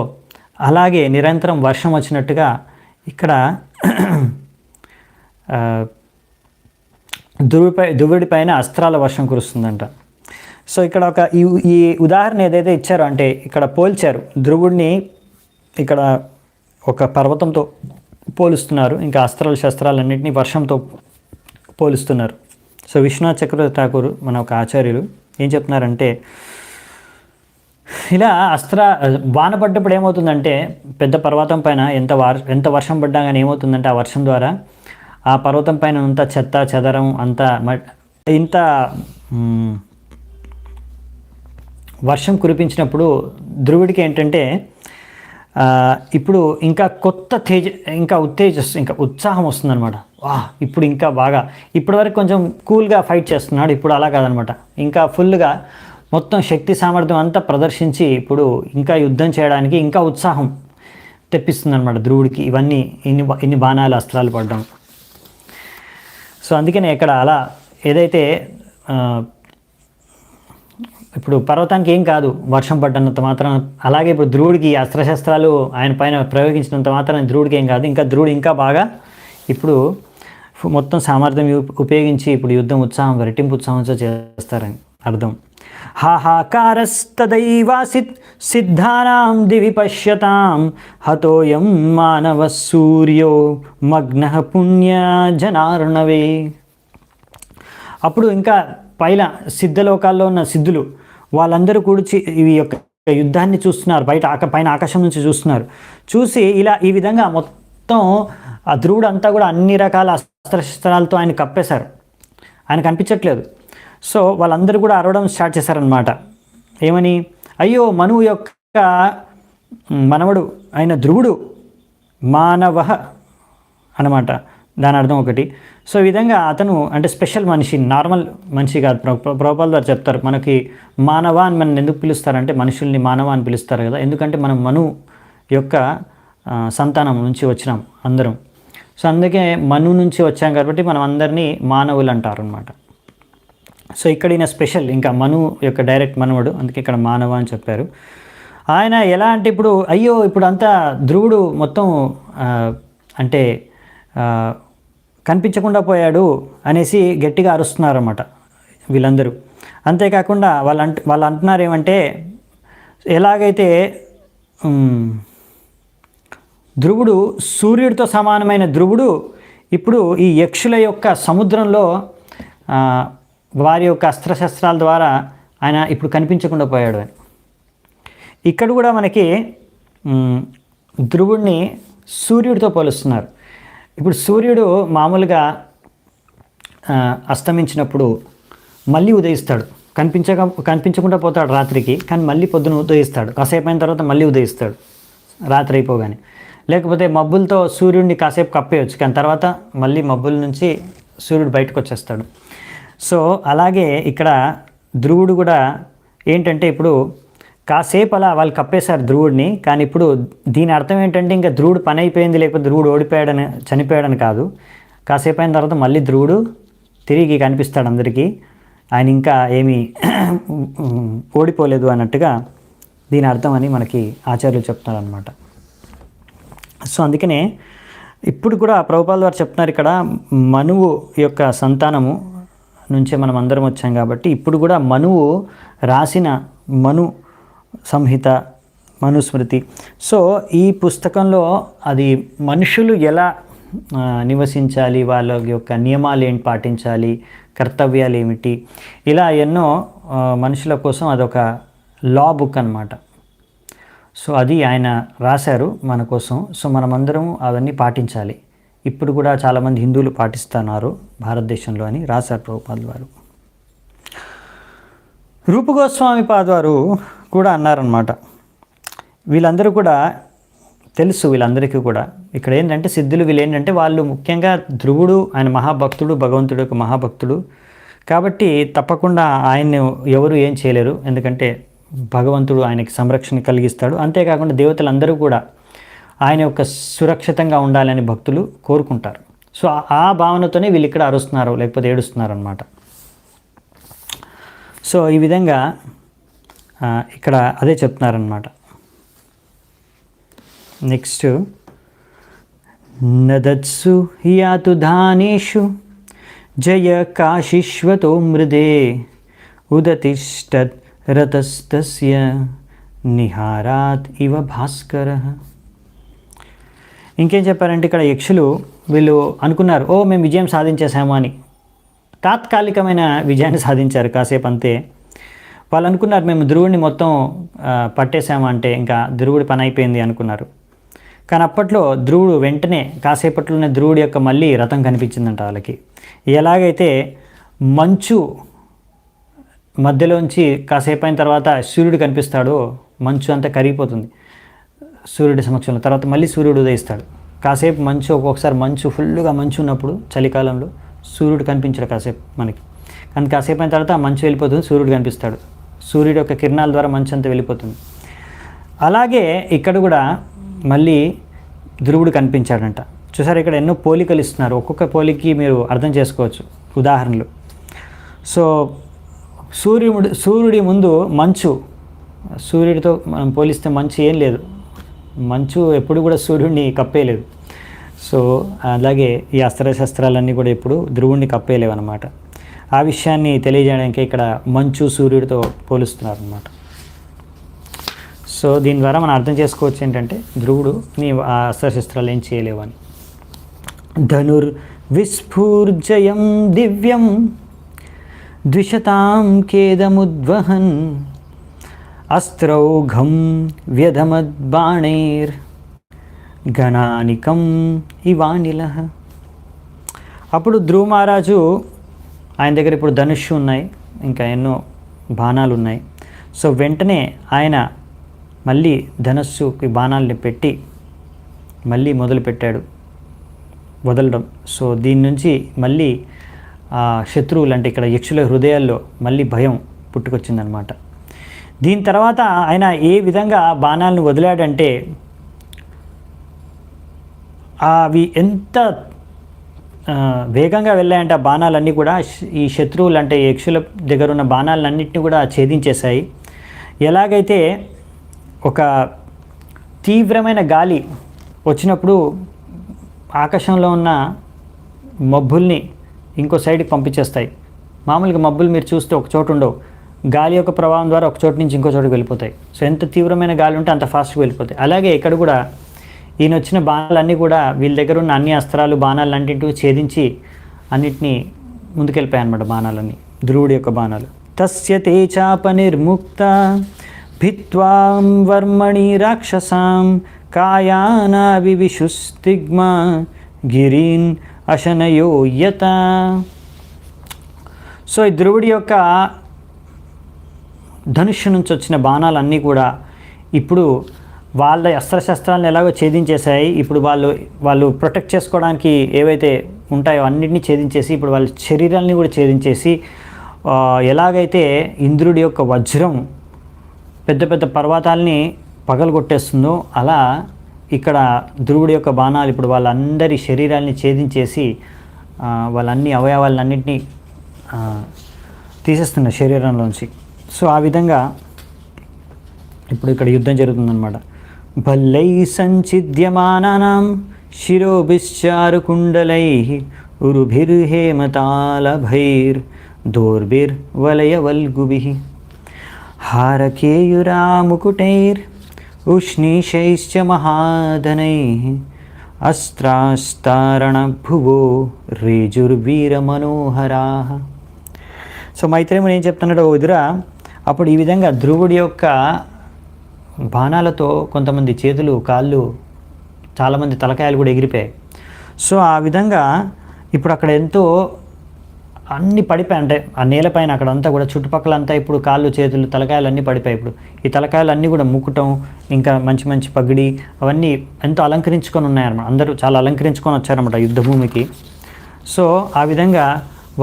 [SPEAKER 1] అలాగే నిరంతరం వర్షం వచ్చినట్టుగా ఇక్కడ ధ్రువుడి పైన అస్త్రాల వర్షం కురుస్తుందంట. సో ఇక్కడ ఈ ఉదాహరణ ఏదైతే ఇచ్చారో అంటే ఇక్కడ పోల్చారు ధ్రువుడిని, ఇక్కడ ఒక పర్వతంతో పోలుస్తున్నారు, ఇంకా అస్త్రాలు శస్త్రాలన్నింటినీ వర్షంతో పోలుస్తున్నారు. సో విశ్వనాథ్ చక్రవర్తి ఠాకూర్ మన ఒక ఆచార్యులు ఏం చెప్తున్నారంటే, ఇలా వాన పడ్డప్పుడు ఏమవుతుందంటే పెద్ద పర్వతం పైన ఎంత వర్షం పడ్డా కానీ ఏమవుతుందంటే, ఆ వర్షం ద్వారా ఆ పర్వతం పైన అంత చెత్త చెదరం అంతా ఇంత వర్షం కురిపించినప్పుడు ధ్రువుడికి ఏంటంటే ఇప్పుడు ఇంకా ఇంకా ఉత్సాహం వస్తుందన్నమాట. ఇప్పుడు ఇంకా బాగా, ఇప్పటివరకు కొంచెం కూల్గా ఫైట్ చేస్తున్నాడు, ఇప్పుడు అలా కాదనమాట. ఇంకా ఫుల్గా మొత్తం శక్తి సామర్థ్యం అంతా ప్రదర్శించి ఇప్పుడు ఇంకా యుద్ధం చేయడానికి ఇంకా ఉత్సాహం తెప్పిస్తుందన్నమాట ధ్రువుడికి, ఇన్ని బాణాలు అస్త్రాలు పడడం. సో అందుకనే ఇక్కడ అలా ఏదైతే ఇప్పుడు పర్వతానికి ఏం కాదు వర్షం పడ్డంత మాత్రం, అలాగే ఇప్పుడు ధ్రువుడికి అస్త్రశస్త్రాలు ఆయన పైన ప్రయోగించినంత మాత్రం ధ్రువుడికి ఏం కాదు, ఇంకా ధ్రువుడు ఇంకా బాగా ఇప్పుడు మొత్తం సామర్థ్యం ఉపయోగించి ఇప్పుడు యుద్ధం ఉత్సాహం రెట్టింపు ఉత్సాహంతో చేస్తారని అర్థం. హాహాకారస్తదైవాసిత్ సిద్ధానాం దివి పశ్యతాం హతోయం మానవ సూర్యో మగ్నః పుణ్య జనార్ణవే. అప్పుడు ఇంకా పైన సిద్ధలోకాల్లో ఉన్న సిద్ధులు వాళ్ళందరూ కూర్చి ఈ యొక్క యుద్ధాన్ని చూస్తున్నారు, పైన ఆకాశం నుంచి చూస్తున్నారు. చూసి ఇలా ఈ విధంగా మొత్తం ఆ ధ్రువుడు అంతా కూడా అన్ని రకాల అస్త్రశస్త్రాలతో ఆయన కప్పేశారు, ఆయన కనిపించట్లేదు. సో వాళ్ళందరూ కూడా అరవడం స్టార్ట్ చేశారనమాట. ఏమని? అయ్యో మనువు యొక్క మనవడు అయిన ధ్రువుడు మానవ అన్నమాట, దాని అర్థం ఒకటి. సో ఈ విధంగా అతను అంటే స్పెషల్ మనిషి, నార్మల్ మనిషి కాదు. ప్రభుపాదుల వారు చెప్తారు మనకి మానవ అని మనం ఎందుకు పిలుస్తారంటే, మనుషుల్ని మానవ అని పిలుస్తారు కదా, ఎందుకంటే మనం మను యొక్క సంతానం నుంచి వచ్చినాం అందరం. సో అందుకే మను నుంచి వచ్చాం కాబట్టి మనం అందరినీ మానవులు అంటారు అనమాట. సో ఇక్కడ ఈయన స్పెషల్, ఇంకా మను యొక్క డైరెక్ట్ మనవడు, అందుకే ఇక్కడ మానవ అని చెప్పారు. ఆయన ఎలా అంటే ఇప్పుడు అంతా ధ్రువుడు మొత్తం అంటే కనిపించకుండా పోయాడు అనేసి గట్టిగా అరుస్తున్నారన్నమాట వీళ్ళందరూ. అంతేకాకుండా వాళ్ళు అంటున్నారు ఏమంటే, ఎలాగైతే ధ్రువుడు సూర్యుడితో సమానమైన ధ్రువుడు ఇప్పుడు ఈ యక్షుల యొక్క సముద్రంలో వారి యొక్క అస్త్రశస్త్రాల ద్వారా ఆయన ఇప్పుడు కనిపించకుండా పోయాడు అని. ఇక్కడ కూడా మనకి ధ్రువుడిని సూర్యుడితో పోలుస్తున్నారు. ఇప్పుడు సూర్యుడు మామూలుగా అస్తమించినప్పుడు మళ్ళీ ఉదయిస్తాడు, కనిపించకుండా పోతాడు రాత్రికి, కానీ మళ్ళీ పొద్దున ఉదయిస్తాడు. కాసేపు అయిన తర్వాత మళ్ళీ ఉదయిస్తాడు రాత్రి అయిపోగానే. లేకపోతే మబ్బులతో సూర్యుడిని కాసేపు కప్పేయచ్చు, కానీ తర్వాత మళ్ళీ మబ్బుల నుంచి సూర్యుడు బయటకు వచ్చేస్తాడు. సో అలాగే ఇక్కడ ధ్రువుడు కూడా ఏంటంటే, ఇప్పుడు కాసేపు అలా వాళ్ళు కప్పేశారు ధ్రువుడిని, కానీ ఇప్పుడు దీని అర్థం ఏంటంటే ఇంకా ధ్రువుడు పని అయిపోయింది, లేకపోతే ధ్రువుడు చనిపోయాడని కాదు. కాసేపు అయిన తర్వాత మళ్ళీ ధ్రువుడు తిరిగి కనిపిస్తాడు అందరికీ, ఆయన ఇంకా ఏమీ ఓడిపోలేదు అన్నట్టుగా దీని అర్థం అని మనకి ఆచార్యులు చెప్తున్నారు అనమాట. సో అందుకనే ఇప్పుడు కూడా ప్రభుపాదుల వారు చెప్తున్నారు, ఇక్కడ మనువు యొక్క సంతానము నుంచే మనం అందరం వచ్చాం కాబట్టి ఇప్పుడు కూడా మనువు రాసిన మను సంహిత, మనుస్మృతి. సో ఈ పుస్తకంలో అది మనుషులు ఎలా నివసించాలి, వాళ్ళ యొక్క నియమాలు ఏంటి పాటించాలి, కర్తవ్యాలు ఏమిటి, ఇలా ఎన్నో మనుషుల కోసం అదొక లా బుక్ అన్నమాట. సో అది ఆయన రాశారు మన కోసం. సో మనమందరం అవన్నీ పాటించాలి. ఇప్పుడు కూడా చాలామంది హిందువులు పాటిస్తున్నారు భారతదేశంలో అని రాశారు ప్రభుపాదుల వారు. రూపగోస్వామి పాదువారు కూడా అన్నారన్నమాట. వీళ్ళందరూ కూడా తెలుసు, వీళ్ళందరికీ కూడా ఇక్కడ ఏంటంటే సిద్ధులు వీళ్ళు ఏంటంటే వాళ్ళు ముఖ్యంగా ధ్రువుడు ఆయన మహాభక్తుడు, భగవంతుడు యొక్క మహాభక్తుడు కాబట్టి తప్పకుండా ఆయన్ని ఎవరు ఏం చేయలేరు, ఎందుకంటే భగవంతుడు ఆయనకి సంరక్షణ కలిగిస్తాడు. అంతేకాకుండా దేవతలందరూ కూడా ఆయన యొక్క సురక్షితంగా ఉండాలని భక్తులు కోరుకుంటారు. సో ఆ భావనతోనే వీళ్ళు ఇక్కడ అరుస్తున్నారు, లేకపోతే ఏడుస్తున్నారు అన్నమాట. సో ఈ విధంగా ఇక్కడ అదే చెప్తున్నారన్నమాట. నెక్స్ట్, నదత్సు యాతు ధానేషు జయ కాశిష్వతో మృదే ఉదతిష్టత్ రతస్తస్య నిహారాత్ ఇవ భాస్కర. ఇంకేం చెప్పారంటే, ఇక్కడ యక్షులు వీళ్ళు అనుకున్నారు, మేము విజయం సాధించేసాము అని. తాత్కాలికమైన విజయాన్ని సాధించారు కాసేపు అంతే. వాళ్ళు అనుకున్నారు మేము ధ్రువుడిని మొత్తం పట్టేశామంటే ఇంకా ధ్రువుడి పని అయిపోయింది అనుకున్నారు. కానీ అప్పట్లో ధ్రువుడు వెంటనే కాసేపట్లోనే ధ్రువుడి యొక్క మళ్ళీ రథం కనిపించిందంట వాళ్ళకి. ఎలాగైతే మంచు మధ్యలోంచి కాసేపు అయిన తర్వాత సూర్యుడు కనిపిస్తాడో మంచు అంతా కరిగిపోతుంది సూర్యుడి సమక్షంలో, తర్వాత మళ్ళీ సూర్యుడు ఉదయిస్తాడు. కాసేపు మంచు, ఒక్కొక్కసారి మంచు ఫుల్గా మంచు ఉన్నప్పుడు చలికాలంలో సూర్యుడు కనిపించాడు కాసేపు మనకి, కానీ కాసేపు అయిన తర్వాత ఆ మంచు వెళ్ళిపోతుంది, సూర్యుడు కనిపిస్తాడు. సూర్యుడు యొక్క కిరణాల ద్వారా మంచు అంతా వెళ్ళిపోతుంది. అలాగే ఇక్కడ కూడా మళ్ళీ ధ్రువుడు కనిపించాడంట. చూసారు, ఇక్కడ ఎన్నో పోలికలు ఇస్తున్నారు. ఒక్కొక్క పోలికి మీరు అర్థం చేసుకోవచ్చు ఉదాహరణలు. సో సూర్యుడి ముందు మంచు, సూర్యుడితో మనం పోలిస్తే మంచు ఏం లేదు, మంచు ఎప్పుడు కూడా సూర్యుడిని కప్పేయలేదు. సో అలాగే ఈ అస్త్రశస్త్రాలన్నీ కూడా ఇప్పుడు ధ్రువుడిని కప్పేయలేవు అన్నమాట. ఆ విషయాన్ని తెలియజేయడానికి ఇక్కడ మంచు సూర్యుడితో పోలుస్తున్నారు అన్నమాట. సో దీని ద్వారా మనం అర్థం చేసుకోవచ్చు ఏంటంటే ధ్రువుడు నీ ఆ అస్త్రశస్త్రాలు ఏం చేయలేవు అని. ధనుర్ విస్ఫూర్జయం దివ్యం ద్విషతాం ఖేదముద్వహన్ అస్త్రౌఘం వ్యధమద్బాణైర్ గణానికం ఇవానిలః. అప్పుడు ధ్రువ మహారాజు ఆయన దగ్గర ఇప్పుడు ధనుష్షు ఉన్నాయి, ఇంకా ఎన్నో బాణాలు ఉన్నాయి. సో వెంటనే ఆయన మళ్ళీ ధనుస్సుకి బాణాలని పెట్టి మళ్ళీ మొదలుపెట్టాడు వదలడం. సో దీని నుంచి మళ్ళీ శత్రువులు అంటే ఇక్కడ యక్షుల హృదయాల్లో మళ్ళీ భయం పుట్టుకొచ్చిందనమాట. దీని తర్వాత ఆయన ఏ విధంగా బాణాలను వదిలాడంటే అవి ఎంత వేగంగా వెళ్ళాయంటే ఆ బాణాలన్నీ కూడా ఈ శత్రువులు అంటే యక్షుల దగ్గర ఉన్న బాణాలన్నింటినీ కూడా ఛేదించేశాయి. ఎలాగైతే ఒక తీవ్రమైన గాలి వచ్చినప్పుడు ఆకాశంలో ఉన్న మబ్బుల్ని ఇంకో సైడ్కి పంపించేస్తాయి. మామూలుగా మబ్బులు మీరు చూస్తే ఒక చోటు ఉండవు, గాలి యొక్క ప్రభావం ద్వారా ఒక చోటు నుంచి ఇంకో చోటుకి వెళ్ళిపోతాయి. సో ఎంత తీవ్రమైన గాలి ఉంటే అంత ఫాస్ట్గా వెళ్ళిపోతాయి. అలాగే ఇక్కడ కూడా ఈయన వచ్చిన బాణాలన్నీ కూడా వీళ్ళ దగ్గర ఉన్న అన్ని అస్త్రాలు బాణాలన్నింటినీ ఛేదించి అన్నిటినీ ముందుకెళ్ళిపోయాయి అన్నమాట బాణాలన్నీ, ధ్రువుడి యొక్క బాణాలు. తస్య తే చాప నిర్ముక్త భిత్వాం వర్మణి రాక్షసాం కాయానావివిషుస్తిగ్మా గిరీన్ అశనయో యత. సో ఈ ధ్రువుడి యొక్క ధనుష్సు నుంచి వచ్చిన బాణాలన్నీ కూడా ఇప్పుడు వాళ్ళ అస్త్రశస్త్రాలను ఎలాగో ఛేదించేశాయి. ఇప్పుడు వాళ్ళు ప్రొటెక్ట్ చేసుకోవడానికి ఏవైతే ఉంటాయో అన్నింటినీ ఛేదించేసి ఇప్పుడు వాళ్ళ శరీరాలని కూడా ఛేదించేసి ఎలాగైతే ఇంద్రుడి యొక్క వజ్రం పెద్ద పెద్ద పర్వతాలని పగలగొట్టేస్తుందో అలా ఇక్కడ ధ్రువుడి యొక్క బాణాలు ఇప్పుడు వాళ్ళందరి శరీరాలని ఛేదించేసి వాళ్ళన్ని అవయవాలన్నింటినీ తీసేస్తున్నారు శరీరంలోంచి. సో ఆ విధంగా ఇప్పుడు ఇక్కడ యుద్ధం జరుగుతుందన్నమాట. భల్లై సంచిద్యమానానాం శిరోభిశ్చారుకుండలైః ఉరుభిర్హేమతాళభైర్ దోర్భిర్వలయవల్గుభిః హారకేయురాముకుటైర్ ఉష్ణీషైశ్చ మహాధనైః అస్త్రాస్తారణభువో రేజుర్వీరమనోహరాః. సో మైత్రేయుడు ఏం చెప్తున్నాడో ఎదురా, అప్పుడు ఈ విధంగా ధ్రువుడి యొక్క బాణాలతో కొంతమంది చేతులు కాళ్ళు చాలామంది తలకాయలు కూడా ఎగిరిపోయాయి. సో ఆ విధంగా ఇప్పుడు అక్కడ ఎంతో అన్నీ పడిపోయాయి, అంటే ఆ నేలపైన అక్కడంతా కూడా చుట్టుపక్కలంతా ఇప్పుడు కాళ్ళు చేతులు తలకాయలు అన్నీ పడిపోయాయి. ఇప్పుడు ఈ తలకాయలు అన్నీ కూడా ముక్కుటం, ఇంకా మంచి మంచి పగిడి అవన్నీ ఎంతో అలంకరించుకొని ఉన్నాయన్నమాట. అందరూ చాలా అలంకరించుకొని వచ్చారన్నమాట యుద్ధభూమికి. సో ఆ విధంగా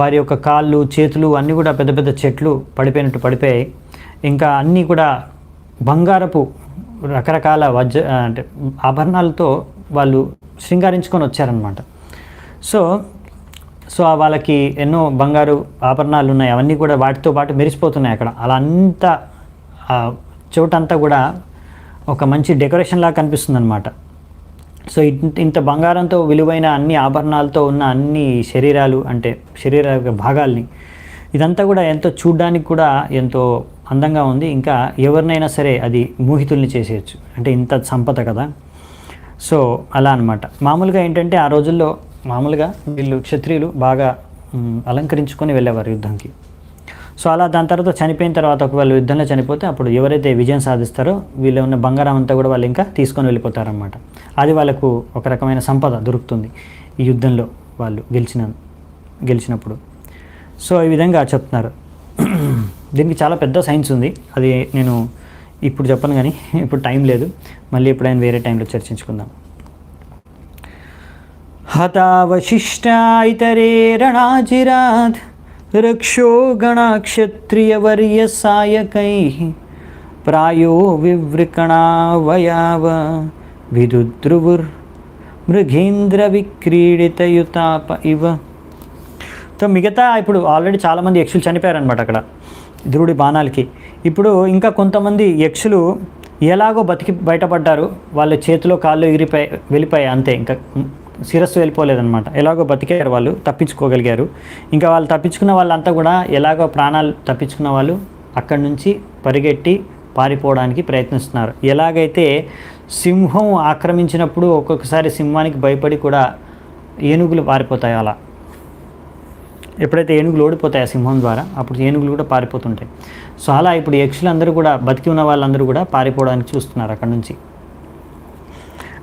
[SPEAKER 1] వారి యొక్క కాళ్ళు చేతులు అన్నీ కూడా పెద్ద పెద్ద చెట్లు పడిపోయినట్టు పడిపోయాయి. ఇంకా అన్నీ కూడా బంగారపు రకరకాల అంటే ఆభరణాలతో వాళ్ళు శృంగారించుకొని వచ్చారనమాట. సో వాళ్ళకి ఎన్నో బంగారు ఆభరణాలు ఉన్నాయి, అవన్నీ కూడా వాటితో పాటు మెరిసిపోతున్నాయి అక్కడ. అలా అంతా చోటంతా కూడా ఒక మంచి డెకరేషన్ లాగా కనిపిస్తుంది అనమాట. సో ఇంత బంగారంతో విలువైన అన్ని ఆభరణాలతో ఉన్న అన్ని శరీరాలు అంటే శరీర భాగాల్ని ఇదంతా కూడా ఎంతో చూడ్డానికి కూడా ఎంతో అందంగా ఉంది. ఇంకా ఎవరినైనా సరే అది మోహితుల్ని చేసేయచ్చు, అంటే ఇంత సంపద కదా. సో అలా అనమాట. మామూలుగా ఏంటంటే ఆ రోజుల్లో మామూలుగా వీళ్ళు క్షత్రియులు బాగా అలంకరించుకొని వెళ్ళేవారు యుద్ధంకి. సో అలా దాని తర్వాత చనిపోయిన తర్వాత ఒకవేళ యుద్ధంలో చనిపోతే అప్పుడు ఎవరైతే విజయం సాధిస్తారో వీళ్ళు ఉన్న బంగారం అంతా కూడా వాళ్ళు ఇంకా తీసుకొని వెళ్ళిపోతారనమాట. అది వాళ్ళకు ఒక రకమైన సంపద దొరుకుతుంది ఈ యుద్ధంలో వాళ్ళు గెలిచినప్పుడు. సో ఈ విధంగా చెప్తున్నారు. దీనికి చాలా పెద్ద సైన్స్ ఉంది, అది నేను ఇప్పుడు చెప్పను కానీ ఇప్పుడు టైం లేదు, మళ్ళీ ఎప్పుడైనా వేరే టైంలో చర్చించుకుందాం. హతావశిష్టా ఇతరే రణాజిరాత్ రక్షో గణాక్షత్రియవర్య సాయకైః ప్రాయో వివృకణావయావ విదుద్రువుర్ మృగేంద్ర విక్రీడితయుతాప ఇవ. సో మిగతా ఇప్పుడు ఆల్రెడీ చాలామంది యక్షులు చనిపోయారనమాట అక్కడ ధ్రువుడి బాణాలకి. ఇప్పుడు ఇంకా కొంతమంది యక్షులు ఎలాగో బతికి బయటపడ్డారు, వాళ్ళ చేతిలో కాళ్ళు వెళ్ళిపోయాయి అంతే, ఇంకా శిరస్సు వెళ్ళిపోలేదన్నమాట. ఎలాగో బతికారు, వాళ్ళు తప్పించుకోగలిగారు. ఇంకా వాళ్ళు తప్పించుకున్న వాళ్ళంతా కూడా ఎలాగో ప్రాణాలు తప్పించుకున్న వాళ్ళు అక్కడి నుంచి పరిగెట్టి పారిపోవడానికి ప్రయత్నిస్తున్నారు. ఎలాగైతే సింహం ఆక్రమించినప్పుడు ఒక్కొక్కసారి సింహానికి భయపడి కూడా ఏనుగులు పారిపోతాయి, అలా ఎప్పుడైతే ఏనుగులు ఓడిపోతాయి ఆ సింహం ద్వారా అప్పుడు ఏనుగులు కూడా పారిపోతుంటాయి. సో అలా ఇప్పుడు యక్షులందరూ కూడా బతికి ఉన్న వాళ్ళందరూ కూడా పారిపోవడానికి చూస్తున్నారు అక్కడి నుంచి.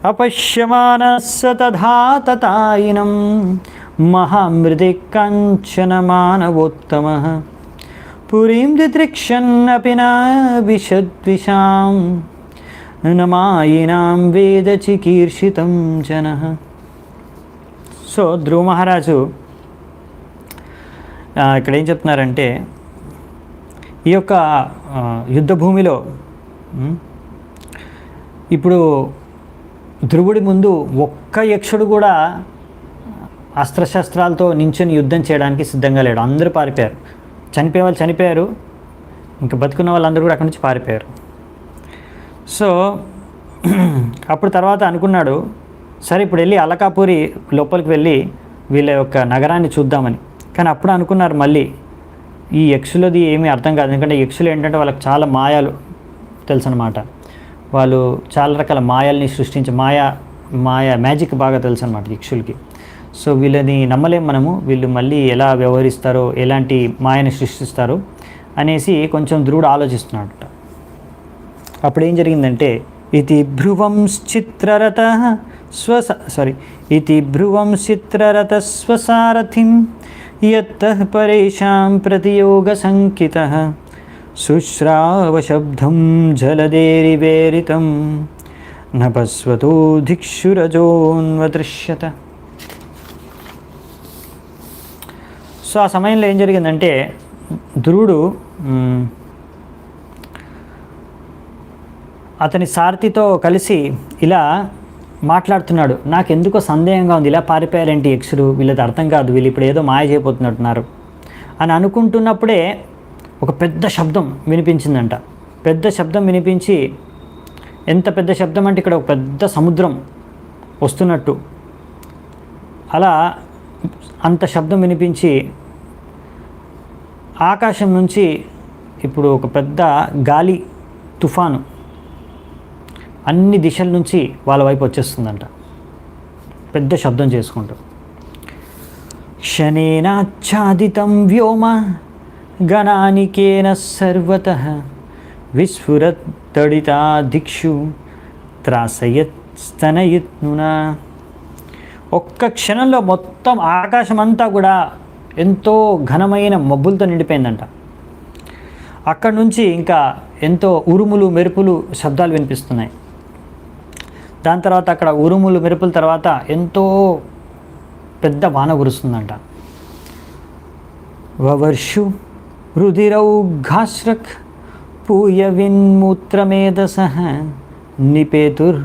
[SPEAKER 1] అపశ్యమానస్స తథా తతాయినం మహామృది కంచన మానవోత్తమః పురీం దిదృక్షన్నపి న విశద్విషాం నమాయినాం వేద చికీర్షితం జనః. సో ధ్రువ మహారాజు ఇక్కడ ఏం చెప్తున్నారంటే, ఈ యొక్క యుద్ధ భూమిలో ఇప్పుడు ధ్రువుడి ముందు ఒక్క యక్షుడు కూడా అస్త్రశస్త్రాలతో నించుని యుద్ధం చేయడానికి సిద్ధంగా లేడు. అందరూ పారిపోయారు, చనిపోయే వాళ్ళు చనిపోయారు, ఇంకా బతుకున్న వాళ్ళందరూ కూడా అక్కడి నుంచి పారిపోయారు. సో అప్పుడు తర్వాత అనుకున్నాడు, సరే ఇప్పుడు వెళ్ళి అలకాపురి లోపలికి వెళ్ళి వీళ్ళ యొక్క నగరాన్ని చూద్దామని. కానీ అప్పుడు అనుకున్నారు మళ్ళీ ఈ యక్షులది ఏమీ అర్థం కాదు, ఎందుకంటే యక్షులు ఏంటంటే వాళ్ళకి చాలా మాయాలు తెలుసు అనమాట. వాళ్ళు చాలా రకాల మాయల్ని సృష్టించి మ్యాజిక్ బాగా తెలుసు అనమాట యక్షులకి. సో వీళ్ళని నమ్మలేం మనము, వీళ్ళు మళ్ళీ ఎలా వ్యవహరిస్తారో, ఎలాంటి మాయని సృష్టిస్తారో అనేసి కొంచెం ధ్రువుడు ఆలోచిస్తున్నాడు. అప్పుడు ఏం జరిగిందంటే, ఇతి భ్రువం చిత్రరథ స్వసారథిం యత్తః పరేషాం ప్రతియోగ సంకితః శుశ్రావశబ్దం జలదేరివేరితం నభస్వతో దిక్షురజోన్వదృశ్యత. సో ఆ సమయంలో ఏం జరిగిందంటే, ధ్రువుడు అతని సారథితో కలిసి ఇలా మాట్లాడుతున్నాడు. నాకు ఎందుకో సందేహంగా ఉంది, ఇలా పారిపోయారేంటి యక్షులు, వీళ్ళది అర్థం కాదు, వీళ్ళు ఇప్పుడు ఏదో మాయ చేయబోతున్నట్టున్నారు అని అనుకుంటున్నప్పుడే ఒక పెద్ద శబ్దం వినిపించిందంట. పెద్ద శబ్దం వినిపించి, ఎంత పెద్ద శబ్దం అంటే ఇక్కడ ఒక పెద్ద సముద్రం వస్తున్నట్టు, అలా అంత శబ్దం వినిపించి ఆకాశం నుంచి ఇప్పుడు ఒక పెద్ద గాలి తుఫాను అన్ని దిశల నుంచి వాళ్ళ వైపు వచ్చేస్తుందంట, పెద్ద శబ్దం చేసుకుంటూ. క్షణేనాచ్ఛాదితం వ్యోమ గణానికేన సర్వతః విస్ఫురత్ తడితా దిక్షు త్రాసయత్ స్తనయిత్నునా. ఒక్క క్షణంలో మొత్తం ఆకాశం అంతా కూడా ఎంతో ఘనమైన మబ్బులతో నిండిపోయిందంట. అక్కడి నుంచి ఇంకా ఎంతో ఉరుములు మెరుపులు శబ్దాలు వినిపిస్తున్నాయి. దాని తర్వాత అక్కడ ఉరుములు మెరుపుల తర్వాత ఎంతో పెద్ద వాన కురుస్తుందంట. వవర్షు రుధిరౌఘాశ్రక్ పూయవిన్మూత్రమేధసః నిపేతుర్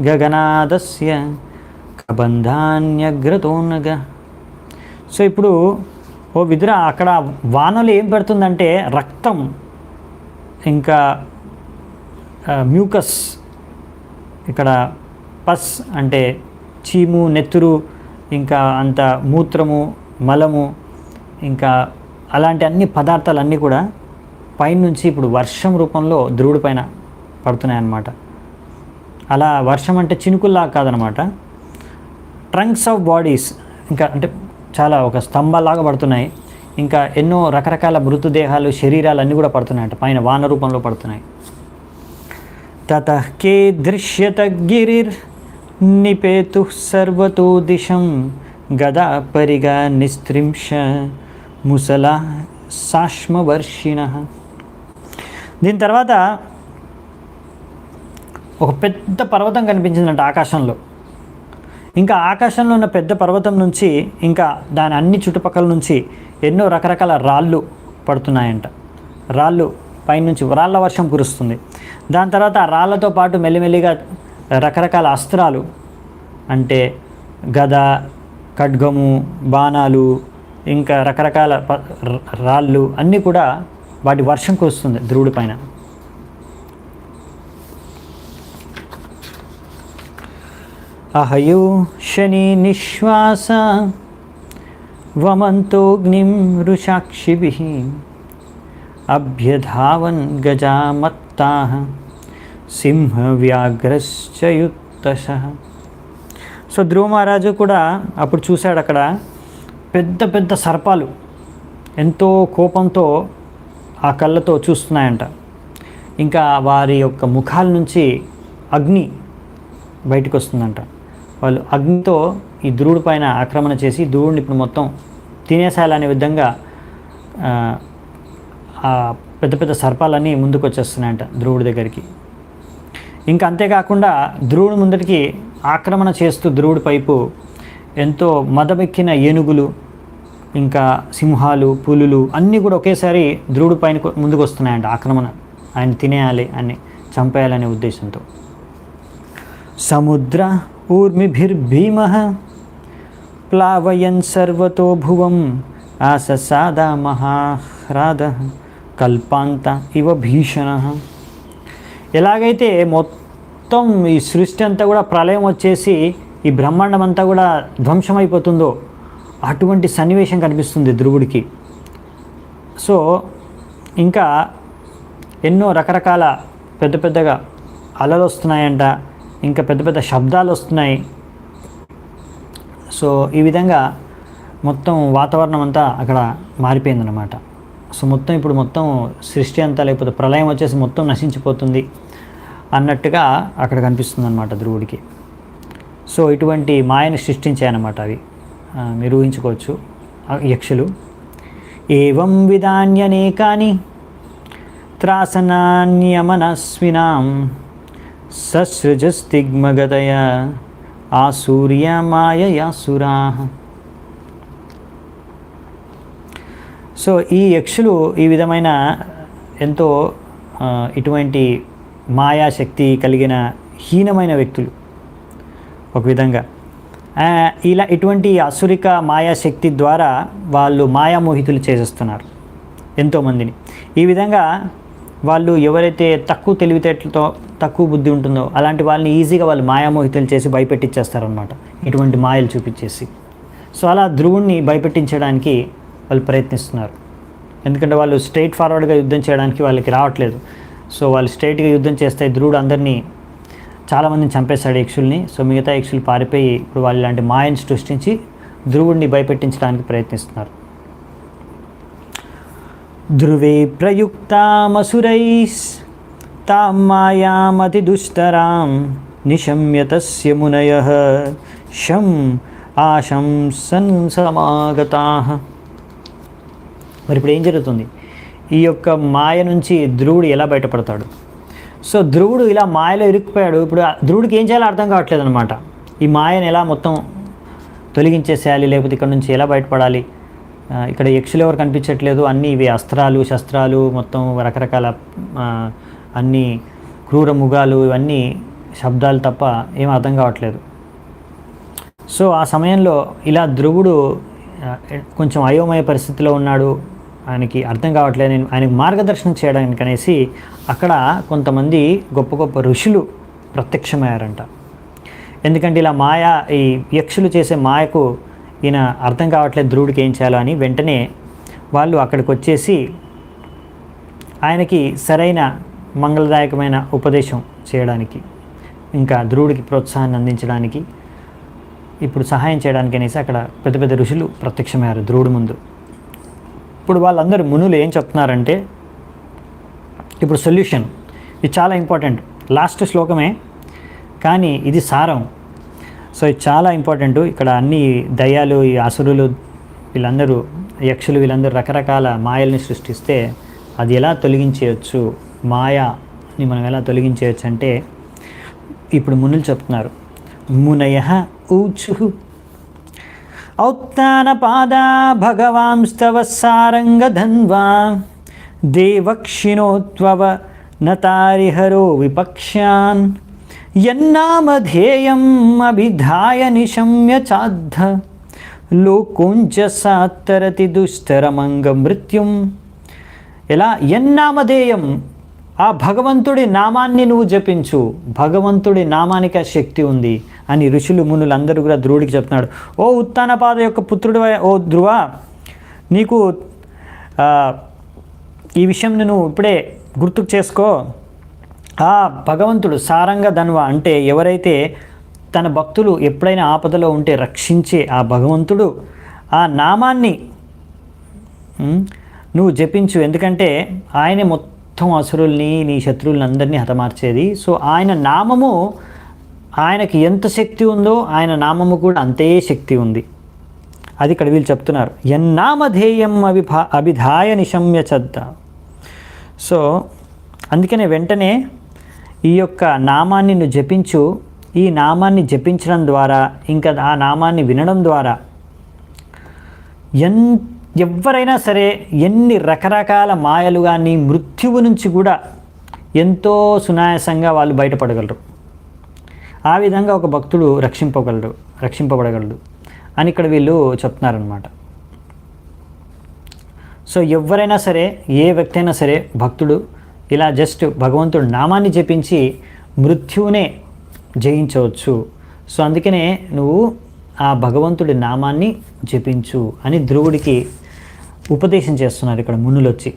[SPEAKER 1] గగనాదస్య కబంధాన్యగ్రతోనగ. సో ఇప్పుడు ఓ విదుర, అక్కడ వానలు ఏం పెడుతుందంటే రక్తం, ఇంకా మ్యూకస్, ఇక్కడ పస్ అంటే చీము, నెత్తురు, ఇంకా అంత మూత్రము, మలము, ఇంకా అలాంటి అన్ని పదార్థాలన్నీ కూడా పైనుంచి ఇప్పుడు వర్షం రూపంలో ధ్రువుడి పైన పడుతున్నాయి అన్నమాట. అలా వర్షం అంటే చినుకుల్లా కాదనమాట, ట్రంక్స్ ఆఫ్ బాడీస్, ఇంకా అంటే చాలా ఒక స్తంభాలాగా పడుతున్నాయి. ఇంకా ఎన్నో రకరకాల మృతదేహాలు, శరీరాలు అన్నీ కూడా పడుతున్నాయంట, పైన వాన రూపంలో పడుతున్నాయి. తతః కే దృశ్యత గిరిర్ నిపేతు సర్వతో దిశం గదా పరిగా నిస్త్రింశ ముసల సాష్మవర్షిణ. దీని తర్వాత ఒక పెద్ద పర్వతం కనిపించిందంట ఆకాశంలో. ఇంకా ఆకాశంలో ఉన్న పెద్ద పర్వతం నుంచి ఇంకా దాని అన్ని చుట్టుపక్కల నుంచి ఎన్నో రకరకాల రాళ్ళు పడుతున్నాయంట. రాళ్ళు పైనుంచి రాళ్ళ వర్షం కురుస్తుంది. దాని తర్వాత ఆ రాళ్ళతో పాటు మెల్లిమెల్లిగా రకరకాల అస్త్రాలు, అంటే గద, ఖడ్గము, బాణాలు, ఇంకా రకరకాల రాళ్ళు అన్నీ కూడా వాటి వర్షం కురుస్తుంది ధ్రువుడి పైన. అహయో శని నిశ్వాస వమంతోగ్నిం రుషాక్షిభిః అభ్యధావన్ గజామత్తాః సింహవ్యాఘ్రశ్చ యుత్తశః. సో ధ్రువ మహారాజు కూడా అప్పుడు చూశాడు, అక్కడ పెద్ద పెద్ద సర్పాలు ఎంతో కోపంతో ఆ కళ్ళతో చూస్తున్నాయంట. ఇంకా వారి యొక్క ముఖాల నుంచి అగ్ని బయటకు వస్తుందంట. వాళ్ళు అగ్నితో ఈ ధ్రువుడి పైన ఆక్రమణ చేసి ధ్రువుడిని ఇప్పుడు మొత్తం తినేసేయాలనే విధంగా ఆ పెద్ద పెద్ద సర్పాలన్నీ ముందుకు వచ్చేస్తున్నాయంట ధ్రువుడి దగ్గరికి. ఇంకా అంతేకాకుండా ధ్రువుడి ముందటికి ఆక్రమణ చేస్తూ ధ్రువుడి పైపు ఎంతో మదమెక్కిన ఏనుగులు, ఇంకా సింహాలు, పులులు అన్నీ కూడా ఒకేసారి ధ్రువుడి పైన ముందుకు వస్తున్నాయంట. ఆక్రమణ, ఆయన తినేయాలి, ఆయన్ని చంపేయాలనే ఉద్దేశంతో. సముద్ర ఊర్మిభిర్భీమః ప్లావయన్ సర్వతో భువం ఆససాద మహాహ్రాదః కల్పాంత ఇవ భీషణః. ఎలాగైతే మొత్తం ఈ సృష్టి అంతా కూడా ప్రళయం వచ్చేసి ఈ బ్రహ్మాండం అంతా కూడా ధ్వంసమైపోతుందో అటువంటి సన్నివేశం కనిపిస్తుంది ధ్రువుడికి. సో ఇంకా ఎన్నో రకరకాల పెద్ద పెద్దగా అలలు వస్తున్నాయంట, ఇంకా పెద్ద పెద్ద శబ్దాలు వస్తున్నాయి. సో ఈ విధంగా మొత్తం వాతావరణం అంతా అక్కడ మారిపోయిందన్నమాట. సో మొత్తం ఇప్పుడు మొత్తం సృష్టి అంతా, లేకపోతే ప్రళయం వచ్చేసి మొత్తం నశించిపోతుంది అన్నట్టుగా అక్కడ కనిపిస్తుంది అన్నమాట ధ్రువుడికి. సో ఇటువంటి మాయను సృష్టించాయన్నమాట అవి, మీరు ఊహించుకోవచ్చు యక్షులు. ఏవం విధాన్యనేకాని త్రాసనాన్యమనస్వినాం ససృజస్తిగ్మగతయ ఆసూర్య మాయయాసురాః. సో ఈ యక్షులు ఈ విధమైన ఎంతో ఇటువంటి మాయాశక్తి కలిగిన హీనమైన వ్యక్తులు ఒక విధంగా. ఇలా ఇటువంటి అసురిక మాయాశక్తి ద్వారా వాళ్ళు మాయామోహితులు చేసేస్తున్నారు ఎంతోమందిని. ఈ విధంగా వాళ్ళు ఎవరైతే తక్కువ తెలివితేటలతో, తక్కువ బుద్ధి ఉంటుందో అలాంటి వాళ్ళని ఈజీగా వాళ్ళు మాయామోహితులు చేసి భయపెట్టించేస్తారనమాట, ఇటువంటి మాయలు చూపించేసి. సో అలా ధ్రువుణ్ణి భయపెట్టించడానికి వాళ్ళు ప్రయత్నిస్తున్నారు. ఎందుకంటే వాళ్ళు స్ట్రైట్ ఫార్వర్డ్గా యుద్ధం చేయడానికి వాళ్ళకి రావట్లేదు. సో వాళ్ళు స్ట్రైట్గా యుద్ధం చేస్తే ధ్రువుడు అందరినీ, చాలామందిని చంపేస్తాడు యక్షుల్ని. సో మిగతా యక్షులు పారిపోయి ఇప్పుడు వాళ్ళు ఇలాంటి మాయను సృష్టించి ధ్రువుడిని భయపెట్టించడానికి ప్రయత్నిస్తున్నారు. ధ్రువే ప్రయుక్తామసురైస్ తాం మాయామతి దుష్టరాం నిశమ్య తస్య మునయః శం ఆశంసన్ సమాగతాః. మరి ఇప్పుడు ఏం జరుగుతుంది? ఈ యొక్క మాయ నుంచి ధ్రువుడు ఎలా బయటపడతాడు? సో ధ్రువుడు ఇలా మాయలో ఇరుక్కుపోయాడు. ఇప్పుడు ధ్రువుడికి ఏం చేయాలో అర్థం కావట్లేదు అనమాట. ఈ మాయను ఎలా మొత్తం తొలగించేసేయాలి, లేకపోతే ఇక్కడ నుంచి ఎలా బయటపడాలి? ఇక్కడ యక్షులు ఎవరు కనిపించట్లేదు, అన్నీ ఇవి అస్త్రాలు, శస్త్రాలు, మొత్తం రకరకాల అన్ని క్రూర ముగాలు, ఇవన్నీ శబ్దాలు తప్ప ఏం అర్థం కావట్లేదు. సో ఆ సమయంలో ఇలా ధ్రువుడు కొంచెం అయోమయ పరిస్థితిలో ఉన్నాడు, ఆయనకి అర్థం కావట్లేదు. నేను ఆయనకు మార్గదర్శనం చేయడానికి అనేసి అక్కడ కొంతమంది గొప్ప గొప్ప ఋషులు ప్రత్యక్షమయ్యారంట. ఎందుకంటే ఇలా మాయా, ఈ యక్షులు చేసే మాయకు ఈయన అర్థం కావట్లేదు ధ్రువుడికి ఏం చేయాలో అని. వెంటనే వాళ్ళు అక్కడికి వచ్చేసి ఆయనకి సరైన మంగళదాయకమైన ఉపదేశం చేయడానికి, ఇంకా ధ్రువుడికి ప్రోత్సాహాన్ని అందించడానికి, ఇప్పుడు సహాయం చేయడానికి అనేసి అక్కడ పెద్ద పెద్ద ఋషులు ప్రత్యక్షమయ్యారు ధ్రువుడి ముందు. ఇప్పుడు వాళ్ళందరూ మునులు ఏం చెప్తున్నారంటే, ఇప్పుడు సొల్యూషన్ ఇది చాలా ఇంపార్టెంట్, లాస్ట్ శ్లోకమే కానీ ఇది సారం. సో ఇది చాలా ఇంపార్టెంట్. ఇక్కడ అన్ని దయ్యాలు, ఈ అసురులు, వీళ్ళందరూ యక్షులు, వీళ్ళందరూ రకరకాల మాయల్ని సృష్టిస్తే అది ఎలా తొలగించేయచ్చు, మాయాని మనం ఎలా తొలగించేయచ్చు అంటే ఇప్పుడు మునులు చెప్తున్నారు. మునయ ఊచు ఔత్తానపాదా భగవాంస్తవ సారంగధన్వా దేవక్షిణోత్వవ నతారిహరో విపక్ష్యాన్ యన్నామధేయం అభిధాయ నిశమ్య చాద్ధ లోకోంజసాత్తరతి దుస్తరమంగ మృత్యుం. ఎలా? యన్నామధేయం, ఆ భగవంతుడి నామాన్ని నువ్వు జపించు, భగవంతుడి నామానికి ఆ శక్తి ఉంది అని ఋషులు మునులందరూ కూడా ధ్రువుడికి చెప్తున్నాడు. ఓ ఉత్తానపాద యొక్క పుత్రుడు, ఓ ధ్రువ, నీకు ఈ విషయం నువ్వు ఇప్పుడే గుర్తుకు చేసుకో. ఆ భగవంతుడు సారంగ ధన్వ అంటే ఎవరైతే తన భక్తులు ఎప్పుడైనా ఆపదలో ఉంటే రక్షించే ఆ భగవంతుడు, ఆ నామాన్ని నువ్వు జపించు. ఎందుకంటే ఆయనే మొత్తం అసురుల్ని, నీ శత్రువులని అందరినీ హతమార్చేది. సో ఆయన నామము, ఆయనకి ఎంత శక్తి ఉందో ఆయన నామము కూడా అంతే శక్తి ఉంది. అది ఇక్కడ వీళ్ళు చెప్తున్నారు. యన్నామధేయం అభిధాయ నిశమ్య చద్ద. సో అందుకనే వెంటనే ఈ యొక్క నామాన్ని నువ్వు జపించు. ఈ నామాన్ని జపించడం ద్వారా, ఇంకా ఆ నామాన్ని వినడం ద్వారా ఎవరైనా సరే ఎన్ని రకరకాల మాయలు కానీ మృత్యువు నుంచి కూడా ఎంతో సునాయాసంగా వాళ్ళు బయటపడగలరు. ఆ విధంగా ఒక భక్తుడు రక్షింపబడగలడు అని ఇక్కడ వీళ్ళు చెప్తున్నారనమాట. సో ఎవరైనా సరే, ఏ వ్యక్తి అయినా సరే, భక్తుడు ఇలా జస్ట్ భగవంతుడు నామాన్ని జపించి మృత్యువునే జయించవచ్చు. సో అందుకనే నువ్వు ఆ భగవంతుడి నామాన్ని జపించు అని ధ్రువుడికి ఉపదేశం చేస్తున్నారు ఇక్కడ మునులు వచ్చి.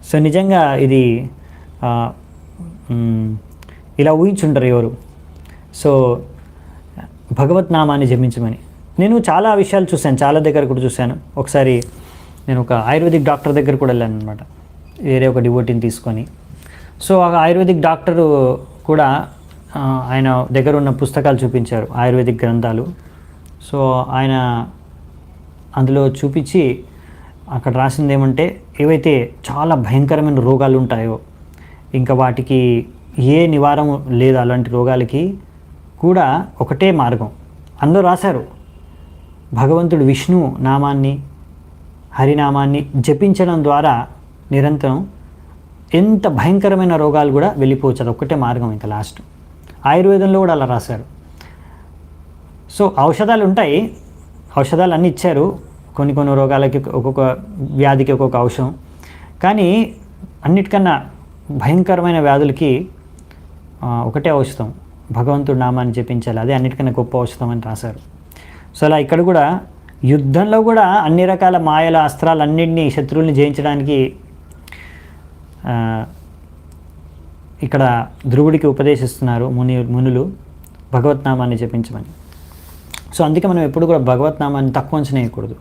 [SPEAKER 1] సో నిజంగా ఇది ఇలా ఊహించుంటారు ఎవరు. సో భగవత్ నామాన్ని జపించమని నేను చాలా విషయాలు చూశాను, చాలా దగ్గర కూడా చూశాను. ఒకసారి నేను ఒక ఆయుర్వేదిక్ డాక్టర్ దగ్గర కూడా వెళ్ళాను అనమాట, వేరే ఒక డివోటీని తీసుకొని. సో ఆ ఆయుర్వేదిక్ డాక్టరు కూడా ఆయన దగ్గర ఉన్న పుస్తకాలు చూపించారు, ఆయుర్వేదిక్ గ్రంథాలు. సో ఆయన అందులో చూపించి అక్కడ రాసింది ఏమంటే, ఏవైతే చాలా భయంకరమైన రోగాలు ఉంటాయో, ఇంకా వాటికి ఏ నివారణ లేదు, అలాంటి రోగాలకి కూడా ఒకటే మార్గం అందులో రాశారు. భగవంతుడు విష్ణు నామాన్ని, హరినామాన్ని జపించడం ద్వారా నిరంతరం ఎంత భయంకరమైన రోగాలు కూడా వెళ్ళిపోవచ్చు. అది ఒక్కటే మార్గం ఇంకా లాస్ట్. ఆయుర్వేదంలో కూడా అలా రాశారు. సో ఔషధాలు ఉంటాయి, ఔషధాలు అన్నీ ఇచ్చారు, కొన్ని రోగాలకి ఒక్కొక్క వ్యాధికి ఒక్కొక్క ఔషధం. కానీ అన్నిటికన్నా భయంకరమైన వ్యాధులకి ఒకటే ఔషధం, భగవంతుడి నామాన్ని జపించాలి, అదే అన్నిటికన్నా గొప్ప ఔషధం అని రాశారు. సో అలా ఇక్కడ కూడా యుద్ధంలో కూడా అన్ని రకాల మాయల అస్త్రాలు అన్నింటినీ శత్రువుల్ని జయించడానికి ఇక్కడ ధ్రువుడికి ఉపదేశిస్తున్నారు మునులు భగవత్నామాన్ని జపించమని. సో అందుకే మనం ఎప్పుడు కూడా భగవత్నామాన్ని తక్కువ అంచనేయకూడదు.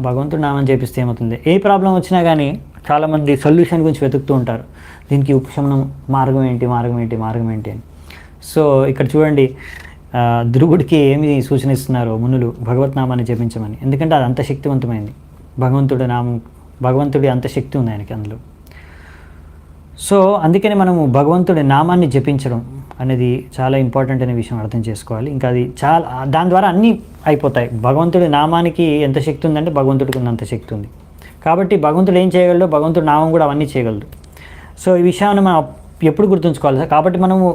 [SPEAKER 1] భగవంతుడి నామాన్ని జపిస్తే ఏమవుతుంది, ఏ ప్రాబ్లం వచ్చినా కానీ చాలామంది సొల్యూషన్ గురించి వెతుకుతూ ఉంటారు, దీనికి ఉపశమనం మార్గం ఏంటి అని. సో ఇక్కడ చూడండి, ధ్రువుడికి ఏమి సూచన ఇస్తున్నారు మునులు, భగవత్నామాన్ని జపించమని. ఎందుకంటే అది అంత శక్తివంతమైంది, భగవంతుడి అంత శక్తి ఉంది ఆయనకి అందులో. సో అందుకని మనము భగవంతుడి నామాన్ని జపించడం అనేది చాలా ఇంపార్టెంట్ అనే విషయం అర్థం చేసుకోవాలి. ఇంకా అది చాలా, దాని ద్వారా అన్నీ అయిపోతాయి. భగవంతుడి నామానికి ఎంత శక్తి ఉందంటే భగవంతుడికి ఉన్నంత శక్తి ఉంది. కాబట్టి భగవంతుడు ఏం చేయగలడు, భగవంతుడి నామం కూడా అవన్నీ చేయగలడు. సో ఈ విషయాన్ని మనం ఎప్పుడు గుర్తుంచుకోవాలి సార్. కాబట్టి మనము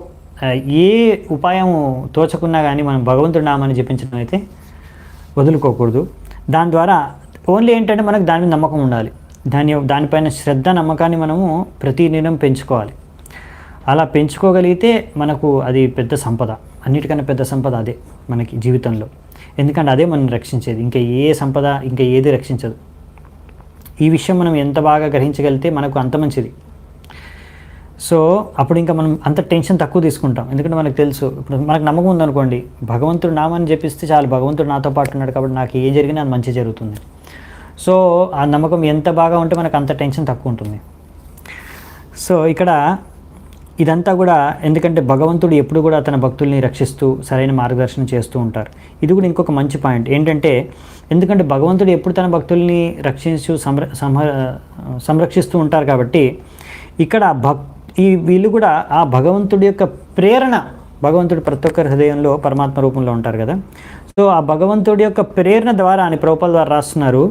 [SPEAKER 1] ఏ ఉపాయం తోచకున్నా కానీ మనం భగవంతుడి నామాన్ని జపించడం అయితే వదులుకోకూడదు. దాని ద్వారా ఓన్లీ ఏంటంటే మనకు దాని మీద నమ్మకం ఉండాలి, దానిపైన శ్రద్ధ నమ్మకాన్ని మనము ప్రతిదినం పెంచుకోవాలి. అలా పెంచుకోగలిగితే మనకు అది పెద్ద సంపద, అన్నిటికన్నా పెద్ద సంపద అదే మనకి జీవితంలో. ఎందుకంటే అదే మనం రక్షించేది, ఇంకా ఏ సంపద ఇంకా ఏది రక్షించదు. ఈ విషయం మనం ఎంత బాగా గ్రహించగలిగితే మనకు అంత మంచిది. సో అప్పుడు ఇంకా మనం అంత టెన్షన్ తక్కువ తీసుకుంటాం. ఎందుకంటే మనకు తెలుసు, ఇప్పుడు మనకు నమ్మకం ఉందనుకోండి, భగవంతుడు నామాన్ని జపిస్తే చాలు, భగవంతుడు నాతో పాటు ఉన్నాడు కాబట్టి నాకు ఏం జరిగినా అది మంచి జరుగుతుంది. సో ఆ నమ్మకం ఎంత బాగా ఉంటే మనకు అంత టెన్షన్ తక్కువ ఉంటుంది. సో ఇక్కడ ఇదంతా కూడా ఎందుకంటే భగవంతుడు ఎప్పుడు కూడా తన భక్తుల్ని రక్షిస్తూ సరైన మార్గదర్శనం చేస్తూ ఉంటారు. ఇది కూడా ఇంకొక మంచి పాయింట్ ఏంటంటే, ఎందుకంటే భగవంతుడు ఎప్పుడు తన భక్తుల్ని రక్షించు సంరక్షిస్తూ ఉంటారు కాబట్టి ఇక్కడ వీళ్ళు కూడా ఆ భగవంతుడి యొక్క ప్రేరణ, భగవంతుడు ప్రతి ఒక్కరి హృదయంలో పరమాత్మ రూపంలో ఉంటారు కదా. సో ఆ భగవంతుడి యొక్క ప్రేరణ ద్వారా అని ప్రభుపాదుల వారు రాస్తున్నారు,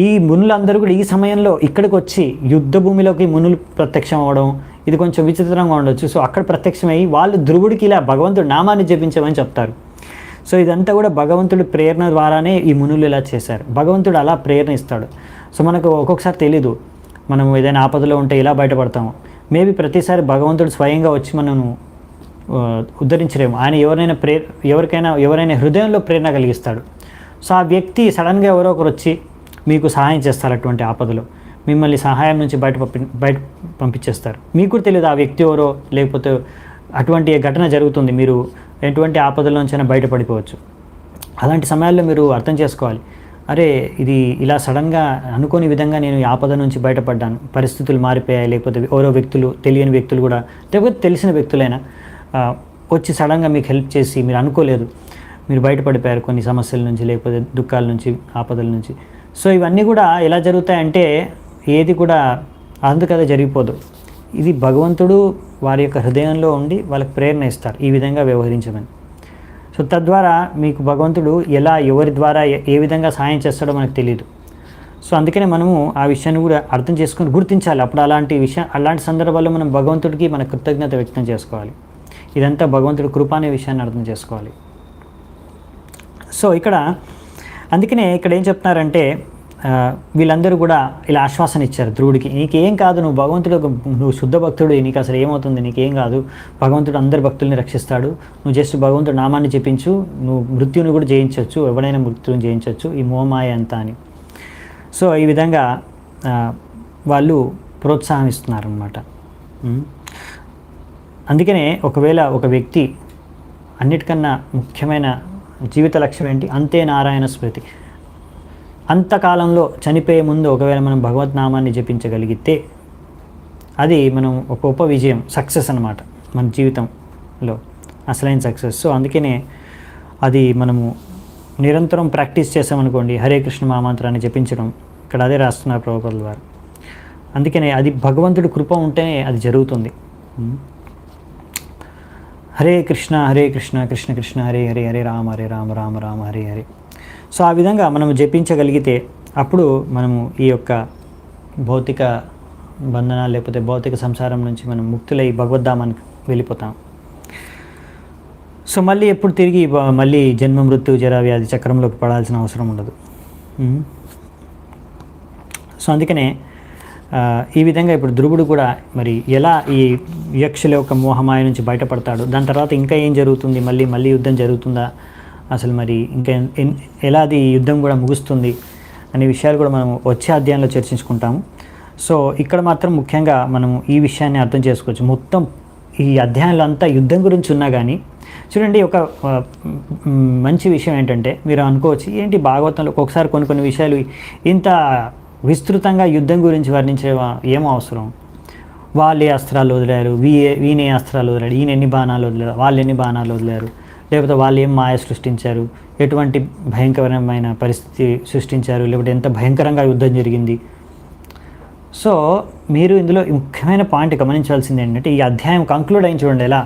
[SPEAKER 1] ఈ మునులందరూ కూడా ఈ సమయంలో ఇక్కడికి వచ్చి యుద్ధ భూమిలోకి మునులు ప్రత్యక్షం అవ్వడం ఇది కొంచెం విచిత్రంగా ఉండొచ్చు. సో అక్కడ ప్రత్యక్షమై వాళ్ళు ధ్రువుడికి ఇలా భగవంతుడు నామాన్ని జపించమని చెప్తారు. సో ఇదంతా కూడా భగవంతుడి ప్రేరణ ద్వారానే ఈ మునులు ఇలా చేశారు. భగవంతుడు అలా ప్రేరణ ఇస్తాడు. సో మనకు ఒక్కొక్కసారి తెలీదు, మనం ఏదైనా ఆపదలో ఉంటే ఇలా బయటపడతాము. మేబీ ప్రతిసారి భగవంతుడు స్వయంగా వచ్చి మనను ఉద్ధరించలేము. ఆయన ఎవరైనా హృదయంలో ప్రేరణ కలిగిస్తాడు. సో ఆ వ్యక్తి సడన్గా ఎవరో ఒకరు వచ్చి మీకు సహాయం చేస్తారు. అటువంటి ఆపదలో మిమ్మల్ని సహాయం నుంచి బయట పంపించేస్తారు. మీకు కూడా తెలియదు ఆ వ్యక్తి ఎవరో, లేకపోతే అటువంటి ఘటన జరుగుతుంది, మీరు ఎటువంటి ఆపదల నుంచైనా బయటపడిపోవచ్చు. అలాంటి సమయాల్లో మీరు అర్థం చేసుకోవాలి, అరే ఇది ఇలా సడన్గా అనుకోని విధంగా నేను ఈ ఆపద నుంచి బయటపడ్డాను, పరిస్థితులు మారిపోయాయి, లేకపోతే ఎవరో వ్యక్తులు, తెలియని వ్యక్తులు కూడా, లేకపోతే తెలిసిన వ్యక్తులైనా వచ్చి సడన్గా మీకు హెల్ప్ చేసి మీరు అనుకోలేదు మీరు బయటపడిపోయారు కొన్ని సమస్యల నుంచి, లేకపోతే దుఃఖాల నుంచి, ఆపదల నుంచి. సో ఇవన్నీ కూడా ఎలా జరుగుతాయంటే ఏది కూడా అందుకదే జరిగిపోదు. ఇది భగవంతుడు వారి యొక్క హృదయంలో ఉండి వాళ్ళకి ప్రేరణ ఇస్తారు ఈ విధంగా వ్యవహరించమని. సో తద్వారా మీకు భగవంతుడు ఎలా ఎవరి ద్వారా ఏ విధంగా సహాయం చేస్తాడో మనకు తెలియదు. సో అందుకనే మనము ఆ విషయాన్ని కూడా అర్థం చేసుకొని గుర్తించాలి. అప్పుడు అలాంటి సందర్భాల్లో మనం భగవంతుడికి మన కృతజ్ఞత వ్యక్తం చేసుకోవాలి. ఇదంతా భగవంతుడి కృప అనే విషయాన్ని అర్థం చేసుకోవాలి. సో అందుకనే ఇక్కడ ఏం చెప్తున్నారంటే వీళ్ళందరూ కూడా ఇలా ఆశ్వాసన ఇచ్చారు ధ్రువుడికి, నీకేం కాదు, నువ్వు శుద్ధ భక్తుడు, నీకు అసలు ఏమవుతుంది, నీకేం కాదు, భగవంతుడు అందరి భక్తుల్ని రక్షిస్తాడు, నువ్వు జస్ట్ భగవంతుడు నామాన్ని జపించు, నువ్వు మృత్యుని కూడా జయించవచ్చు, ఎవరైనా మృత్యుని జయించవచ్చు, ఈ మోమాయ అంతా అని. సో ఈ విధంగా వాళ్ళు ప్రోత్సాహం ఇస్తున్నారన్నమాట. అందుకనే ఒకవేళ ఒక వ్యక్తి అన్నిటికన్నా ముఖ్యమైన జీవిత లక్ష్యం ఏంటి, అంతే నారాయణ స్మృతి. అంతకాలంలో చనిపోయే ముందు ఒకవేళ మనం భగవద్నామాన్ని జపించగలిగితే అది మనం ఒక గొప్ప విజయం, సక్సెస్ అన్నమాట మన జీవితంలో, అసలైన సక్సెస్. సో అందుకనే అది మనము నిరంతరం ప్రాక్టీస్ చేసామనుకోండి, హరే కృష్ణ మహామంత్రాన్ని జపించడం, ఇక్కడ అదే రాస్తున్నారు ప్రభుపాదుల వారు. అందుకనే అది భగవంతుడి కృప ఉంటేనే అది జరుగుతుంది. హరే కృష్ణ కృష్ణ కృష్ణ హరే హరే, హరే రామ రామ రామ హరే హరే. సో ఆ విధంగా మనము జపించగలిగితే అప్పుడు మనము ఈ యొక్క భౌతిక బంధనాలు లేకపోతే భౌతిక సంసారం నుంచి మనం ముక్తులై భగవద్ధామానికి వెళ్ళిపోతాం. సో మళ్ళీ ఎప్పుడు తిరిగి మళ్ళీ జన్మ మృత్యు జరా వ్యాధి చక్రంలోకి పడాల్సిన అవసరం ఉండదు. సో అందుకనే ఈ విధంగా ఇప్పుడు ధ్రువుడు కూడా మరి ఎలా ఈ యక్షుల యొక్క మోహమాయ నుంచి బయటపడతాడు, దాని తర్వాత ఇంకా ఏం జరుగుతుంది, మళ్ళీ యుద్ధం జరుగుతుందా, అసలు మరి ఇంకా ఎలా అది యుద్ధం కూడా ముగుస్తుంది అనే విషయాలు కూడా మనం వచ్చే అధ్యాయంలో చర్చించుకుంటాము. సో ఇక్కడ మాత్రం ముఖ్యంగా మనము ఈ విషయాన్ని అర్థం చేసుకోవచ్చు. మొత్తం ఈ అధ్యాయంలో అంతా యుద్ధం గురించి ఉన్నా కానీ చూడండి, ఒక మంచి విషయం ఏంటంటే మీరు అనుకోవచ్చు, ఏంటి భాగవతంలో ఒక్కొక్కసారి కొన్ని విషయాలు ఇంత విస్తృతంగా యుద్ధం గురించి వర్ణించే ఏమో అవసరం, వాళ్ళు ఏ అస్త్రాలు వదిలారు, ఈయన ఏ అస్త్రాలు వదిలాడు, ఈయన ఎన్ని బాణాలు వదిలారు, వాళ్ళు ఎన్ని బాణాలు వదిలారు, లేకపోతే వాళ్ళు ఏం మాయ సృష్టించారు, ఎటువంటి భయంకరమైన పరిస్థితి సృష్టించారు, లేకపోతే ఎంత భయంకరంగా యుద్ధం జరిగింది. సో మీరు ఇందులో ముఖ్యమైన పాయింట్ గమనించాల్సింది ఏంటంటే ఈ అధ్యాయం కంక్లూడ్ అయిన చూడండి, ఎలా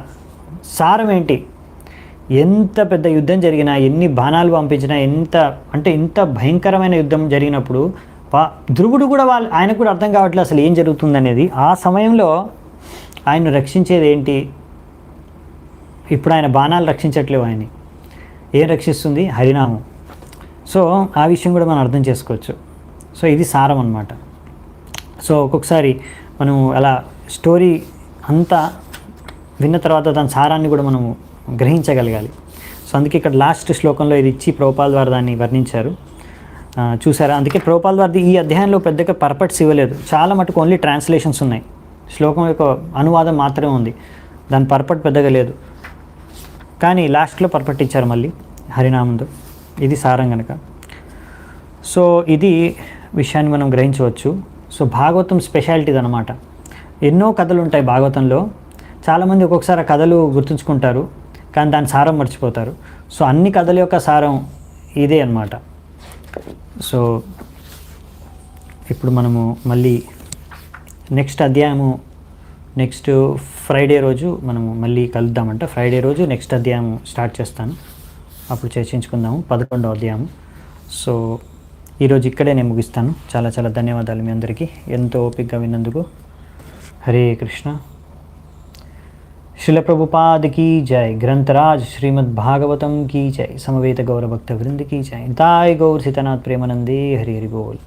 [SPEAKER 1] సారం ఏంటి, ఎంత పెద్ద యుద్ధం జరిగినా, ఎన్ని బాణాలు పంపించినా, ఇంత భయంకరమైన యుద్ధం జరిగినప్పుడు ధ్రువుడు కూడా ఆయనకు కూడా అర్థం కావట్లేదు అసలు ఏం జరుగుతుంది అనేది. ఆ సమయంలో ఆయన రక్షించేది ఏంటి, ఇప్పుడు ఆయన బాణాలు రక్షించట్లేవు, ఆయన్ని ఏం రక్షిస్తుంది, హరినామం. సో ఆ విషయం కూడా మనం అర్థం చేసుకోవచ్చు. సో ఇది సారం అన్నమాట. సో ఒక్కొక్కసారి మనం అలా స్టోరీ అంతా విన్న తర్వాత దాని సారాన్ని కూడా మనము గ్రహించగలగాలి. సో అందుకే ఇక్కడ లాస్ట్ శ్లోకంలో ఇది ఇచ్చి ప్రభుపాదుల వారు దాన్ని వర్ణించారు, చూసారా. అందుకే ప్రభుపాదుల వారిది ఈ అధ్యాయంలో పెద్దగా పర్పట్స్ ఇవ్వలేదు, చాలా మటుకు ఓన్లీ ట్రాన్స్లేషన్స్ ఉన్నాయి, శ్లోకం యొక్క అనువాదం మాత్రమే ఉంది, దాని పర్పట్ పెద్దగా లేదు. కానీ లాస్ట్లో పర్పట్ ఇచ్చారు మళ్ళీ హరినామంతో, ఇది సారం కనుక. సో ఇది విషయాన్ని మనం గ్రహించవచ్చు. సో భాగవతం స్పెషాలిటీ అనమాట. ఎన్నో కథలు ఉంటాయి భాగవతంలో. చాలామంది ఒక్కొక్కసారి ఆ కథలు గుర్తుంచుకుంటారు, కానీ దాని సారం మర్చిపోతారు. సో అన్ని కథల యొక్క సారం ఇదే అన్నమాట. సో ఇప్పుడు మనము మళ్ళీ నెక్స్ట్ అధ్యాయము నెక్స్ట్ ఫ్రైడే రోజు మనము మళ్ళీ కలుద్దామంట. ఫ్రైడే రోజు నెక్స్ట్ అధ్యాయం స్టార్ట్ చేస్తాను, అప్పుడు చర్చించుకుందాము 11వ అధ్యాయం. సో ఈరోజు ఇక్కడే నేను ముగిస్తాను. చాలా చాలా ధన్యవాదాలు మీ అందరికీ, ఎంతో ఓపికగా విన్నందుకు. హరే కృష్ణ. శిల ప్రభుపాద్ की जय, ग्रंथराज श्रीमद् भागवतम की जय, समवेत गौर भक्त वृंद की जय, दाय गौर सीतानाथ प्रेमानंदे, हरि हरि बोल.